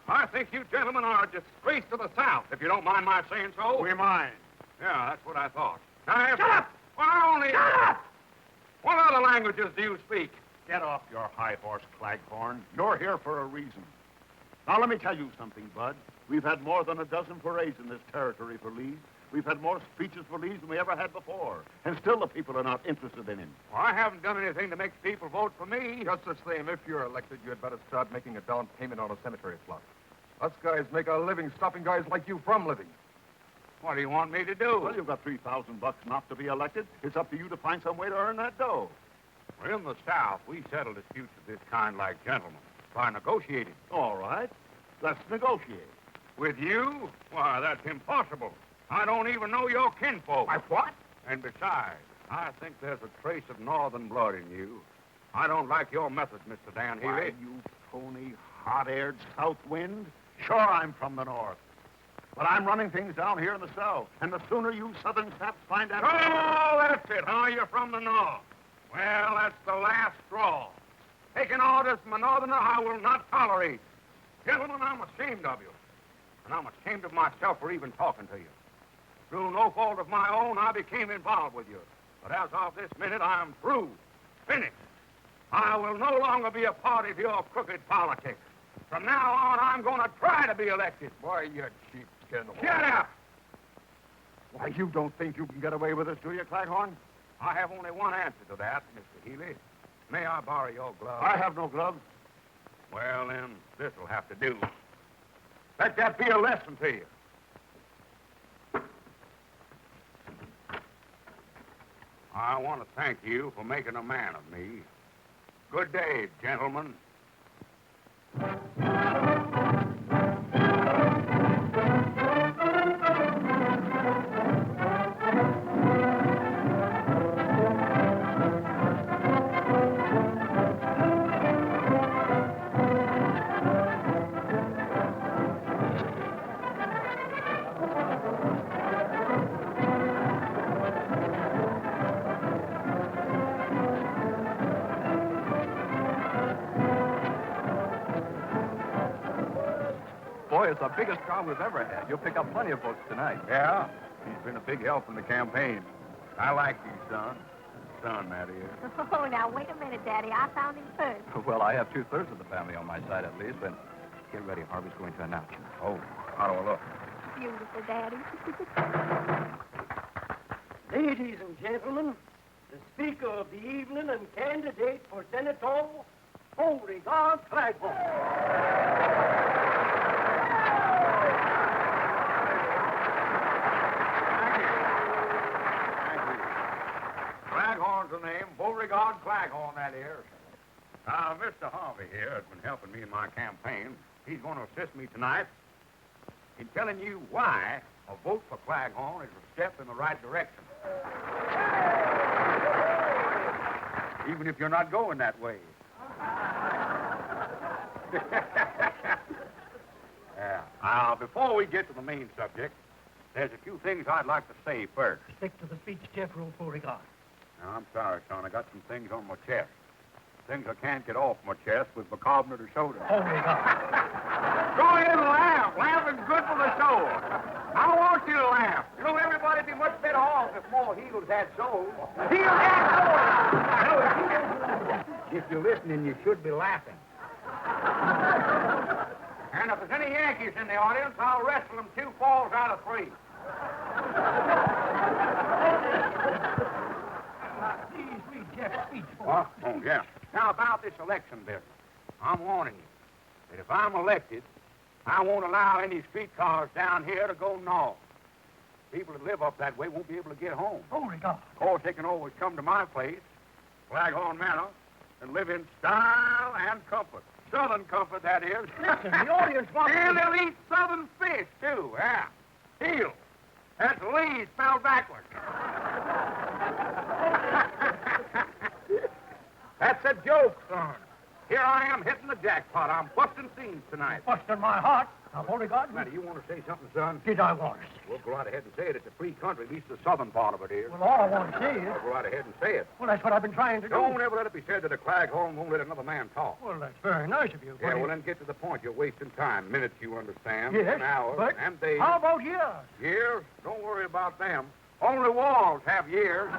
Speaker 1: I think you gentlemen are a disgrace to the South, if you don't mind my saying so.
Speaker 13: We mind.
Speaker 1: Yeah, that's what I thought. Now, shut up! Well, only... Shut up! What other languages do you speak?
Speaker 13: Get off your high horse, Claghorn. You're here for a reason. Now, let me tell you something, Bud. We've had more than a dozen parades in this territory for Leeds. We've had more speeches for Leeds than we ever had before. And still the people are not interested in him.
Speaker 1: Well, I haven't done anything to make people vote for me.
Speaker 15: Just the same, if you're elected, you had better start making a down payment on a cemetery plot. Us guys make our living stopping guys like you from living.
Speaker 1: What do you want me to do?
Speaker 13: Well, you've got $3,000 not to be elected. It's up to you to find some way to earn that dough.
Speaker 1: Well, in the South, we settle disputes of this kind like gentlemen, by negotiating.
Speaker 13: All right. Let's negotiate.
Speaker 1: With you? Why, that's impossible. I don't even know your kinfolk.
Speaker 13: My what?
Speaker 1: And besides, I think there's a trace of northern blood in you. I don't like your methods, Mr. Dan Healy.
Speaker 13: Why, you phony, hot-aired south wind. Sure, I'm from the north. But I'm running things down here in the south. And the sooner you southern saps find out...
Speaker 1: Oh, that's it, huh? You're from the north. Well, that's the last straw. Taking orders from a northerner I will not tolerate. Gentlemen, I'm ashamed of you. And I'm ashamed of myself for even talking to you. Through no fault of my own, I became involved with you. But as of this minute, I'm through. Finished. I will no longer be a part of your crooked politics. From now on, I'm going to try to be elected.
Speaker 15: Why, you sheepskin.
Speaker 1: Shut up!
Speaker 13: Why, you don't think you can get away with this, do you, Claghorn?
Speaker 1: I have only one answer to that, Mr. Healy. May I borrow your gloves?
Speaker 13: I have no gloves.
Speaker 1: Well, then, this'll have to do. Let that be a lesson to you. I want to thank you for making a man of me. Good day, gentlemen.
Speaker 7: Boy, it's the biggest crowd we've ever had. You'll pick up plenty of votes tonight.
Speaker 1: Yeah? He's been a big help in the campaign. I like you, son. Son, that is.
Speaker 6: Oh, now, wait a minute, Daddy. I found him first.
Speaker 7: Well, I have 2/3 of the family on my side, at least, but get ready. Harvey's going to announce you.
Speaker 1: Oh, how do I look?
Speaker 6: Beautiful, Daddy.
Speaker 8: Ladies and gentlemen, the speaker of the evening and candidate for Senator Beauregard Claghorn.
Speaker 4: Beauregard Claghorn, that is. Mr. Harvey here has been helping me in my campaign. He's going to assist me tonight in telling you why a vote for Claghorn is a step in the right direction. Even if you're not going that way. Yeah. Before we get to the main subject, there's a few things I'd like to say first.
Speaker 8: Stick to the speech, Jeff Rule Beauregard.
Speaker 4: Now, I'm sorry, son. I got some things on my chest. Things I can't get off my chest with bicarbonate or soda.
Speaker 8: Beauregard.
Speaker 4: Go ahead and laugh. Laughing's good for the soul. I want you to laugh. You know, everybody'd be much better off if more heels had souls. Heels had souls! If you're listening, you should be laughing. And if there's any Yankees in the audience, I'll wrestle them 2 falls out of 3.
Speaker 8: Please read Jeff's speech for
Speaker 4: What? Oh, yeah. Now, about this election business, I'm warning you that if I'm elected, I won't allow any streetcars down here to go north. People that live up that way won't be able to get home.
Speaker 8: Beauregard.
Speaker 4: Of course, they can always come to my place, Claghorn Manor, and live in style and comfort. Southern comfort, that is.
Speaker 8: Listen, the audience wants
Speaker 4: And they'll eat southern fish, too, yeah. Heel. That's Lee spelled backwards. That's a joke, son. Here I am hitting the jackpot. I'm busting scenes tonight.
Speaker 8: Busting my heart. Now, Beauregard.
Speaker 4: Now, do you want to say something, son?
Speaker 8: Did I want to?
Speaker 4: Well, go right ahead and say it. It's a free country, at least the southern part of it is.
Speaker 8: Well, all I want to say is...
Speaker 4: Well, go right ahead and say it.
Speaker 8: Well, that's what I've been trying to do.
Speaker 4: Don't ever let it be said that a Claghorn won't let another man talk.
Speaker 8: Well, that's very nice of you.
Speaker 4: Yeah, well, then get to the point. You're wasting time. Minutes, you understand.
Speaker 8: Yes,
Speaker 4: and hours,
Speaker 8: but
Speaker 4: and days.
Speaker 8: how about years?
Speaker 4: Years? Don't worry about them. Only walls have years.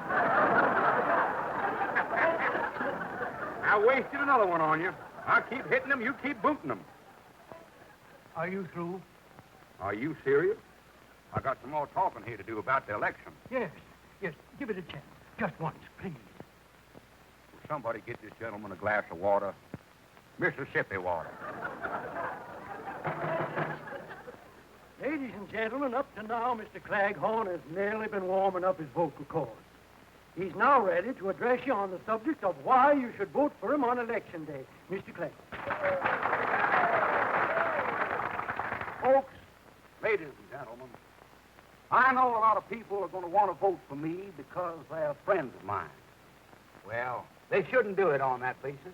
Speaker 4: I wasted another one on you. I keep hitting them, you keep booting them.
Speaker 8: Are you through?
Speaker 4: Are you serious? I got some more talking here to do about the election.
Speaker 8: Yes. Yes, give it a chance. Just once, please.
Speaker 4: Will somebody get this gentleman a glass of water? Mississippi water.
Speaker 8: Ladies and gentlemen, up to now, Mr. Claghorn has merely been warming up his vocal cords. He's now ready to address you on the subject of why you should vote for him on Election Day. Mr. Claghorn.
Speaker 4: Folks, ladies and gentlemen, I know a lot of people are going to want to vote for me because they're friends of mine. Well, they shouldn't do it on that basis,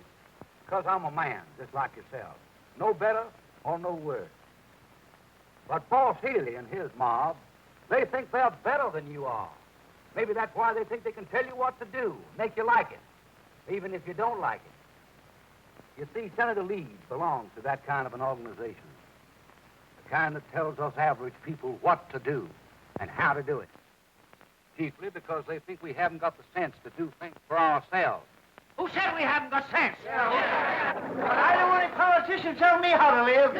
Speaker 4: because I'm a man, just like yourself. No better or no worse. But Boss Healy and his mob, they think they're better than you are. Maybe that's why they think they can tell you what to do, make you like it, even if you don't like it. You see, Senator Leeds belongs to that kind of an organization. The kind that tells us average people what to do and how to do it. Chiefly because they think we haven't got the sense to do things for ourselves. Who said we haven't got sense?
Speaker 14: I don't want any politicians telling me how to live.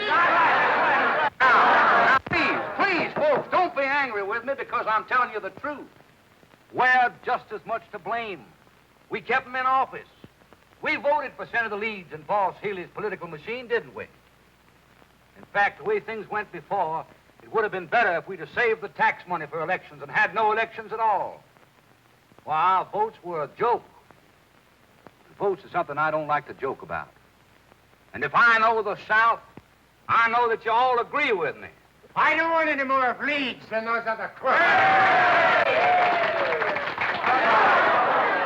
Speaker 4: Now, please, folks, don't be angry with me because I'm telling you the truth. We're just as much to blame. We kept them in office. We voted for Senator Leeds and Boss Healy's political machine, didn't we? In fact, the way things went before, it would have been better if we'd have saved the tax money for elections and had no elections at all. Well, our votes were a joke. Votes is something I don't like to joke about. And if I know the South, I know that you all agree with me.
Speaker 14: I don't want any more of Leeds than those other crooks.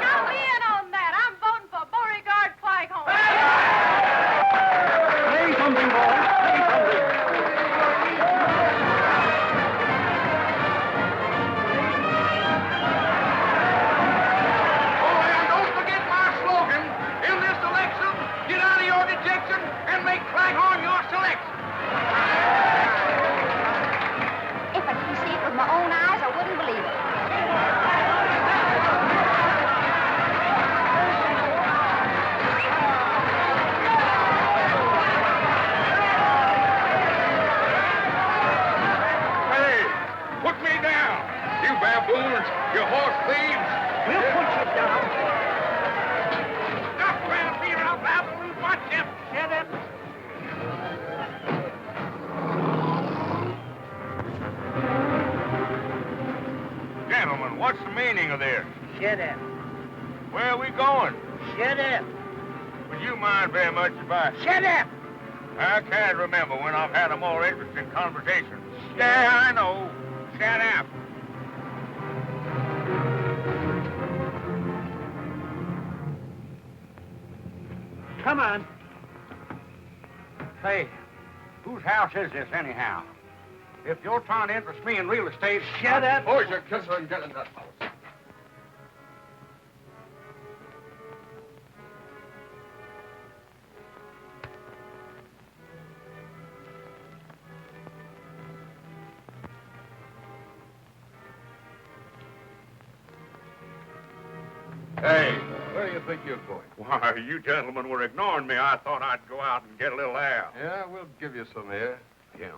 Speaker 12: Count me in on that. I'm voting for Beauregard Claghorn.
Speaker 8: Say something, boys. Say something.
Speaker 4: Oh, and don't forget my slogan. In this election, get out of your dejection and make Claghorn your selection.
Speaker 5: If I didn't see it with my own eyes, I wouldn't believe it.
Speaker 4: Hey, put me down, you baboons, you horse thieves.
Speaker 14: We'll put you down.
Speaker 4: Stop trying to beat around baboons. Watch him.
Speaker 14: Shut up.
Speaker 4: Gentlemen, what's the meaning of this?
Speaker 14: Shut up.
Speaker 1: Where are we going?
Speaker 14: Shut up.
Speaker 1: Would you mind very much if I...
Speaker 14: Shut up.
Speaker 1: I can't remember when I've had a more interesting conversation. Yeah, I know. Shut up.
Speaker 14: Come on.
Speaker 4: Say, whose house is this, anyhow? If you're trying to interest me in real estate...
Speaker 14: Shut up.
Speaker 2: Boys, you kiss her and get in that house.
Speaker 1: Hey.
Speaker 2: Where do you think you're going?
Speaker 1: Why, you gentlemen were ignoring me. I thought I'd go out and get a little air.
Speaker 2: Yeah, we'll give you some air.
Speaker 1: Yeah.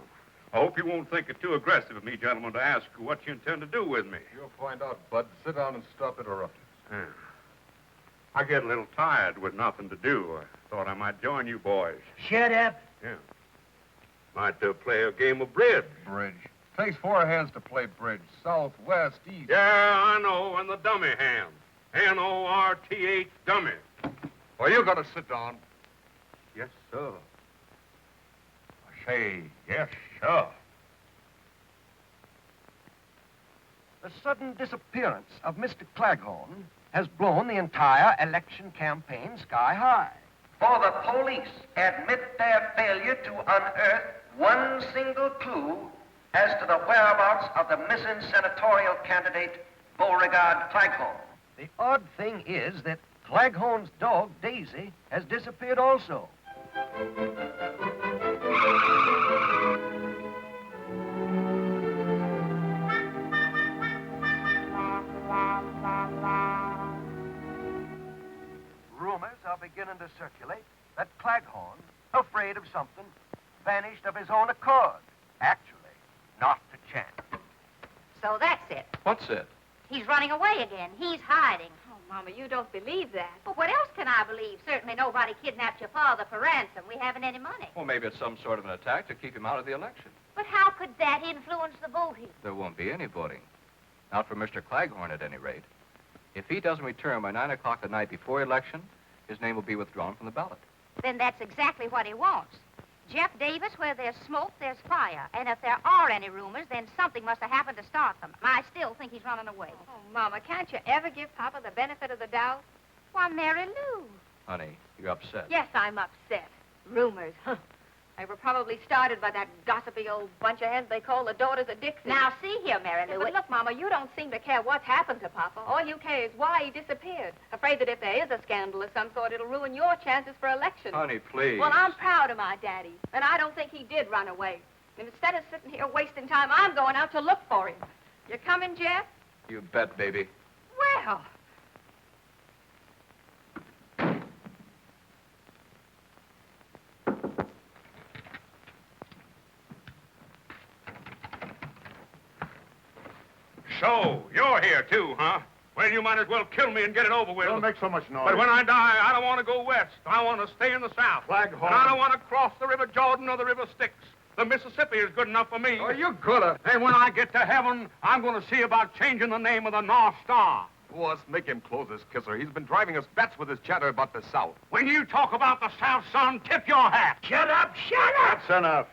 Speaker 1: I hope you won't think it too aggressive of me, gentlemen, to ask what you intend to do with me.
Speaker 2: You'll find out, Bud. Sit down and stop interrupting.
Speaker 1: Yeah. I get a little tired with nothing to do. I thought I might join you boys.
Speaker 14: Shut up.
Speaker 1: Yeah. Might play a game of bridge.
Speaker 2: Bridge. Takes 4 hands to play bridge. South, west, east.
Speaker 1: Yeah, I know, and the dummy hand. N-O-R-T-H, dummy.
Speaker 2: Well, you got to sit down.
Speaker 1: Yes, sir. I say, yes, sir.
Speaker 17: The sudden disappearance of Mr. Claghorn has blown the entire election campaign sky high.
Speaker 18: For the police admit their failure to unearth one single clue as to the whereabouts of the missing senatorial candidate, Beauregard Claghorn.
Speaker 17: The odd thing is that Claghorn's dog, Daisy, has disappeared also. Rumors are beginning to circulate that Claghorn, afraid of something, vanished of his own accord. Actually, not to chance.
Speaker 5: So that's it.
Speaker 7: What's it?
Speaker 5: He's running away again. He's hiding.
Speaker 6: Oh, Mama, you don't believe that.
Speaker 5: But what else can I believe? Certainly nobody kidnapped your father for ransom. We haven't any money.
Speaker 7: Well, maybe it's some sort of an attack to keep him out of the election.
Speaker 5: But how could that influence the voting?
Speaker 7: There won't be any voting. Not for Mr. Claghorn, at any rate. If he doesn't return by 9 o'clock the night before election, his name will be withdrawn from the ballot.
Speaker 5: Then that's exactly what he wants. Jeff Davis, where there's smoke, there's fire. And if there are any rumors, then something must have happened to start them. I still think he's running away.
Speaker 6: Oh, Mama, can't you ever give Papa the benefit of the doubt?
Speaker 5: Why, Mary Lou.
Speaker 7: Honey, you're upset.
Speaker 6: Yes, I'm upset. Rumors, huh? They were probably started by that gossipy old bunch of hens they call the daughters of Dixie.
Speaker 5: Now, see here, Mary Lou.
Speaker 6: But look, Mama, you don't seem to care what's happened to Papa. All you care is why he disappeared. Afraid that if there is a scandal of some sort, it'll ruin your chances for election.
Speaker 7: Honey, please.
Speaker 6: Well, I'm proud of my daddy, and I don't think he did run away. And instead of sitting here wasting time, I'm going out to look for him. You coming, Jeff?
Speaker 7: You bet, baby.
Speaker 6: Well...
Speaker 1: So, you're here, too, huh? Well, you might as well kill me and get it over with.
Speaker 13: Don't make so much noise.
Speaker 1: But when I die, I don't want to go west. I want to stay in the South.
Speaker 13: Claghorn.
Speaker 1: And I don't want to cross the River Jordan or the River Styx. The Mississippi is good enough for me.
Speaker 2: Oh, you gonna?
Speaker 1: And when I get to heaven, I'm going to see about changing the name of the North Star.
Speaker 2: Boss, make him close his kisser. He's been driving us bats with his chatter about the South.
Speaker 1: When you talk about the South, son, tip your hat.
Speaker 14: Shut up, shut up!
Speaker 13: That's enough.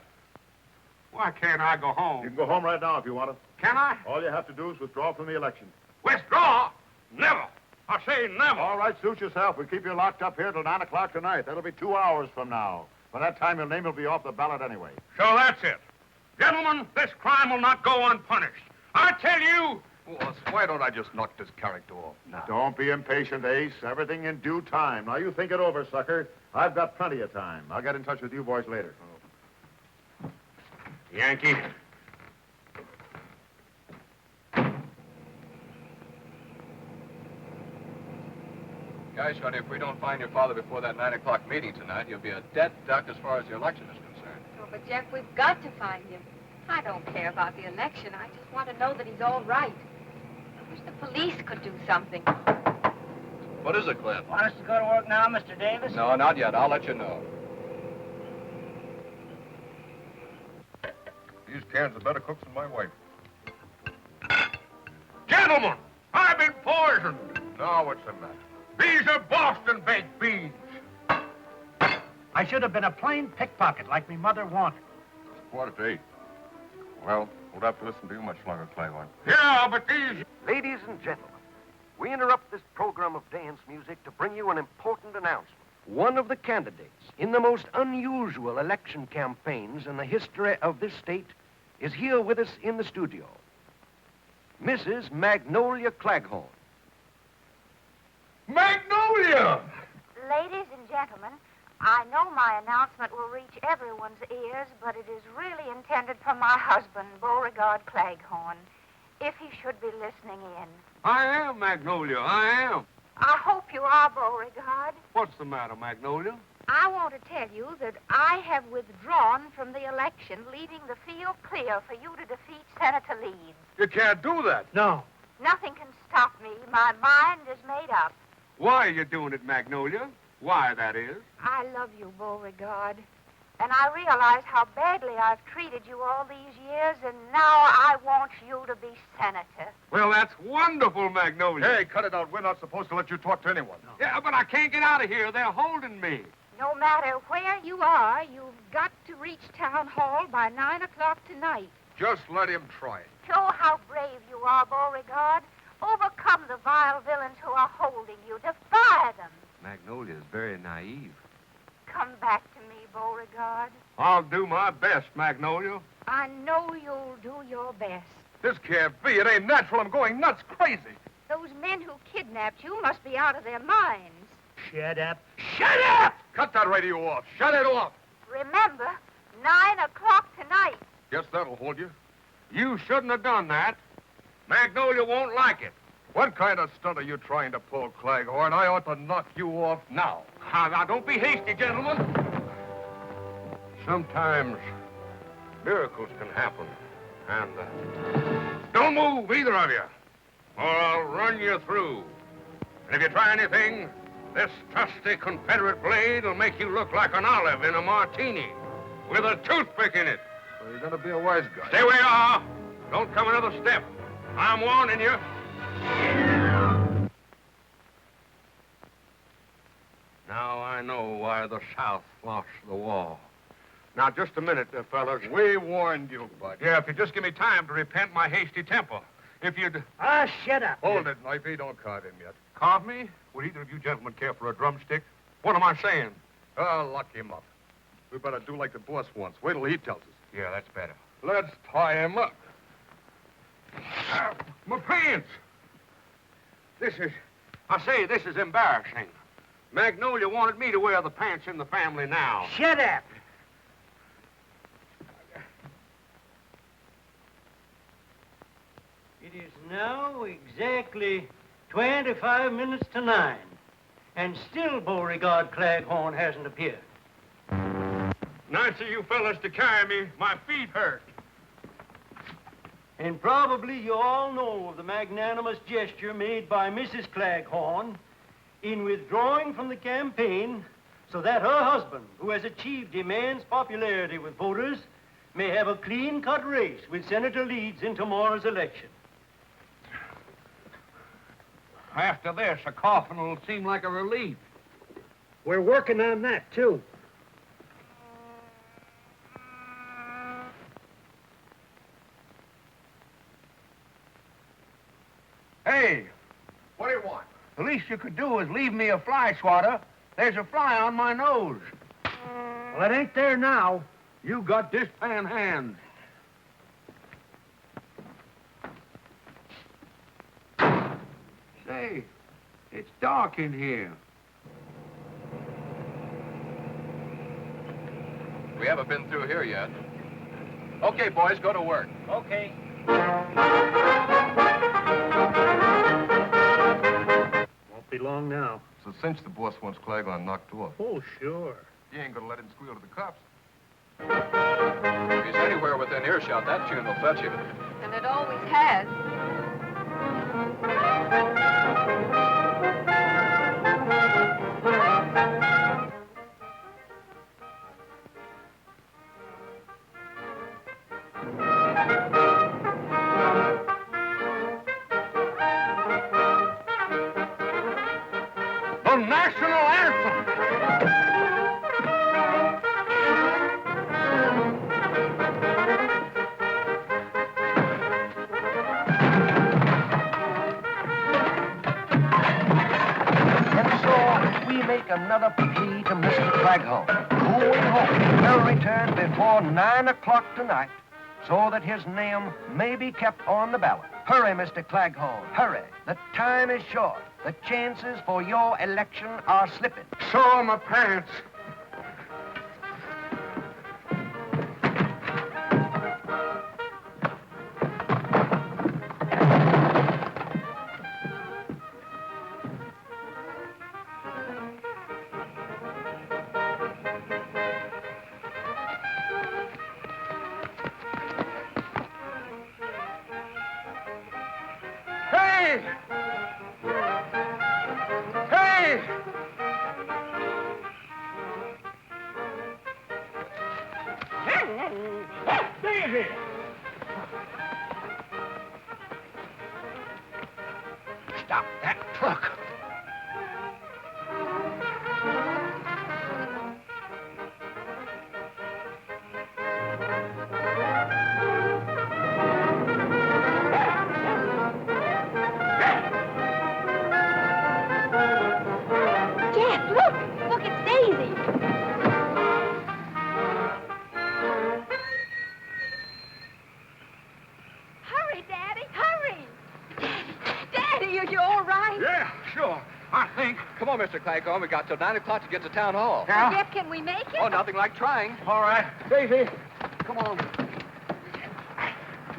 Speaker 1: Why can't I go home?
Speaker 13: You can go home right now if you want to.
Speaker 1: Can I?
Speaker 13: All you have to do is withdraw from the election.
Speaker 1: Withdraw? Never. I say never.
Speaker 13: All right, suit yourself. We'll keep you locked up here till 9 o'clock tonight. That'll be 2 hours from now. By that time, your name will be off the ballot anyway.
Speaker 1: So that's it. Gentlemen, this crime will not go unpunished. I tell you...
Speaker 2: Boss, why don't I just knock this character off now?
Speaker 13: Don't be impatient, Ace. Everything in due time. Now, you think it over, sucker. I've got plenty of time. I'll get in touch with you boys later.
Speaker 1: Yankee.
Speaker 7: Guys, honey, if we don't find your father before that 9 o'clock meeting tonight, you'll be a dead duck as far as the election is concerned.
Speaker 6: Oh, but Jeff, we've got to find him. I don't care about the election. I just want to know that he's all right. I wish the police could do something.
Speaker 7: What is it, Cliff?
Speaker 14: Want us to go to work now, Mr. Davis?
Speaker 7: No, not yet. I'll let you know.
Speaker 2: These cans are better cooks than my wife.
Speaker 1: Gentlemen, I've been poisoned.
Speaker 2: Now, what's the matter? These are Boston baked beans.
Speaker 16: I should have been a plain pickpocket like me mother wanted.
Speaker 13: Quarter to 8. Well, we'll have to listen to you much longer, Claghorn.
Speaker 2: Yeah, but these...
Speaker 17: Ladies and gentlemen, we interrupt this program of dance music to bring you an important announcement. One of the candidates in the most unusual election campaigns in the history of this state is here with us in the studio. Mrs. Magnolia Claghorn.
Speaker 2: Magnolia!
Speaker 5: Ladies and gentlemen, I know my announcement will reach everyone's ears, but it is really intended for my husband, Beauregard Claghorn, if he should be listening in.
Speaker 2: I am, Magnolia, I am.
Speaker 5: I hope you are, Beauregard.
Speaker 2: What's the matter, Magnolia?
Speaker 5: I want to tell you that I have withdrawn from the election, leaving the field clear for you to defeat Senator Leeds.
Speaker 2: You can't do that.
Speaker 16: No.
Speaker 5: Nothing can stop me. My mind is made up.
Speaker 2: Why are you doing it, Magnolia? Why, that is.
Speaker 5: I love you, Beauregard. And I realize how badly I've treated you all these years, and now I want you to be senator.
Speaker 2: Well, that's wonderful, Magnolia.
Speaker 13: Hey, cut it out. We're not supposed to let you talk to anyone. No.
Speaker 2: Yeah, but I can't get out of here. They're holding me.
Speaker 5: No matter where you are, you've got to reach Town Hall by 9 o'clock tonight.
Speaker 2: Just let him try it.
Speaker 5: Show how brave you are, Beauregard. Overcome the vile villains who are holding you. Defy them.
Speaker 15: Magnolia is very naive.
Speaker 5: Come back to me, Beauregard.
Speaker 2: I'll do my best, Magnolia.
Speaker 5: I know you'll do your best.
Speaker 2: This can't be. It ain't natural. I'm going nuts, crazy.
Speaker 5: Those men who kidnapped you must be out of their minds.
Speaker 16: Shut up.
Speaker 2: Shut up! Cut that radio off. Shut it off.
Speaker 5: Remember, 9 o'clock tonight.
Speaker 2: Guess that'll hold you. You shouldn't have done that. Magnolia won't like it. What kind of stunt are you trying to pull, Claghorn? I ought to knock you off now. Now, don't be hasty, gentlemen. Sometimes miracles can happen. And don't move, either of you, or I'll run you through. And if you try anything, this trusty Confederate blade will make you look like an olive in a martini with a toothpick in it.
Speaker 13: So you're going to be a wise guy.
Speaker 2: Stay where you are. Don't come another step. I'm warning you. Now I know why the South lost the war. Now, just a minute, fellas.
Speaker 13: We warned you, Bud.
Speaker 2: Yeah, if you just give me time to repent my hasty temper. If you'd...
Speaker 16: Shut up.
Speaker 13: Hold it, Knifey. Don't carve him yet.
Speaker 2: Carve me? Would either of you gentlemen care for a drumstick? What am I saying?
Speaker 13: Lock him up. We better do like the boss wants. Wait till he tells us.
Speaker 2: Yeah, that's better.
Speaker 13: Let's tie him up.
Speaker 2: My pants! This is embarrassing. Magnolia wanted me to wear the pants in the family now.
Speaker 16: Shut up. It is now exactly 25 minutes to 9, and still Beauregard Claghorn hasn't appeared.
Speaker 2: Nice of you fellas to carry me. My feet hurt.
Speaker 8: And probably you all know of the magnanimous gesture made by Mrs. Claghorn in withdrawing from the campaign so that her husband, who has achieved immense popularity with voters, may have a clean-cut race with Senator Leeds in tomorrow's election.
Speaker 2: After this, a coffin will seem like a relief.
Speaker 16: We're working on that, too.
Speaker 2: Hey,
Speaker 17: What do you want?
Speaker 2: the least you could do is leave me a fly swatter. There's a fly on my nose.
Speaker 16: Well, it ain't there now.
Speaker 2: You got dishpan hands. Say, it's dark in here.
Speaker 7: We haven't been through here yet. Okay, boys, go to work.
Speaker 16: Okay. Won't be long now.
Speaker 13: So since the boss wants Claghorn knocked off,
Speaker 16: Oh, sure.
Speaker 13: you ain't gonna let him squeal to the cops.
Speaker 7: If he's anywhere within earshot, that tune will fetch him.
Speaker 6: And it always has.
Speaker 2: national anthem.
Speaker 17: And so we make another plea to Mr. Claghorn, who we hope will return before 9 o'clock tonight so that his name may be kept on the ballot. Hurry, Mr. Claghorn, hurry. The time is short. The chances for your election are slipping.
Speaker 2: So are my pants. Hey! Hey! Daisy!
Speaker 17: Stop that truck.
Speaker 6: Jack, look! Look, it's Daisy. Hurry, Daddy, hurry! Daddy, are you all right?
Speaker 1: Yeah, sure. I think.
Speaker 7: Come on, Mr. Claghorn. We got till 9 o'clock to get to town hall.
Speaker 6: Well, Jeff, can we make it?
Speaker 7: Oh, nothing like trying.
Speaker 1: All right. Daisy, come on.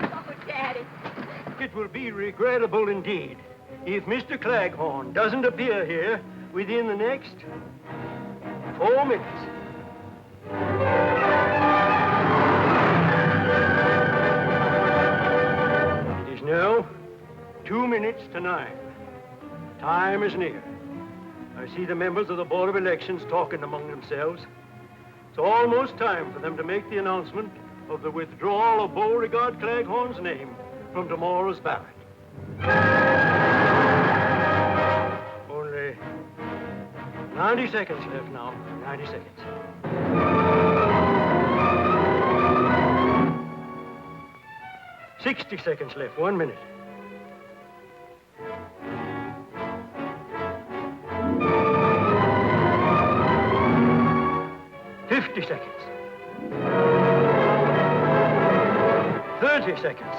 Speaker 6: Oh, Daddy.
Speaker 8: It will be regrettable indeed if Mr. Claghorn doesn't appear here within the next 4 minutes. It is now 2 minutes to 9. Time is near. I see the members of the Board of Elections talking among themselves. It's almost time for them to make the announcement of the withdrawal of Beauregard Claghorn's name from tomorrow's ballot. Only 90 seconds left now. 90 seconds. $60 seconds left. 1 minute. $50 seconds. 30 seconds.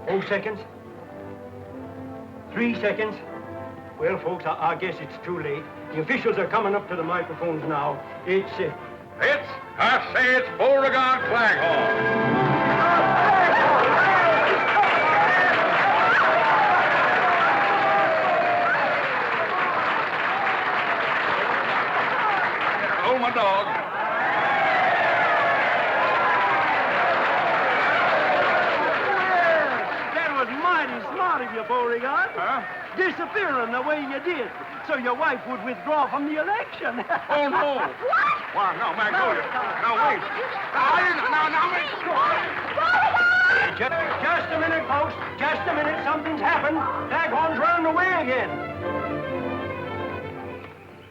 Speaker 8: Four seconds. 3 seconds. Well, folks, I guess it's too late. The officials are coming up to the microphones now. It's
Speaker 2: I say it's Beauregard Claghorn. Oh, my dog.
Speaker 8: That was mighty smart of you, Beauregard.
Speaker 2: Huh?
Speaker 8: Disappearing the way you did, so your wife would withdraw from the election.
Speaker 2: Oh, no.
Speaker 6: What?
Speaker 2: Why, no, Magnolia. Now, wait.
Speaker 8: Just a minute, folks. Just a minute. Something's happened. Claghorn's running away again.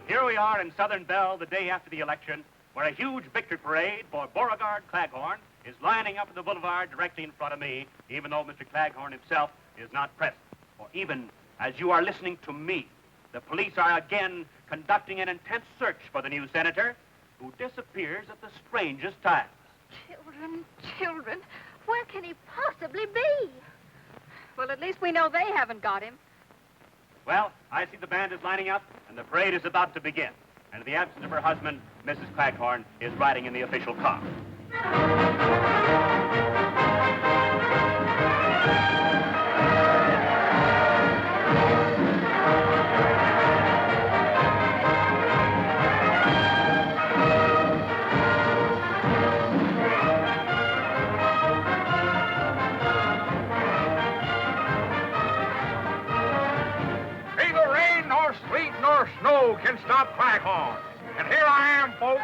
Speaker 19: Here we are in Southern Belle the day after the election, where a huge victory parade for Beauregard Claghorn is lining up at the boulevard directly in front of me, even though Mr. Claghorn himself is not present. For even as you are listening to me, the police are again conducting an intense search for the new senator, who disappears at the strangest times.
Speaker 6: Children, where can he possibly be? Well, at least we know they haven't got him.
Speaker 19: Well, I see the band is lining up, and the parade is about to begin. And in the absence of her husband, Mrs. Claghorn is riding in the official car.
Speaker 2: Neither rain nor sleet nor snow can stop Claghorn. And here I am, folks.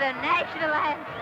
Speaker 5: the national anthem.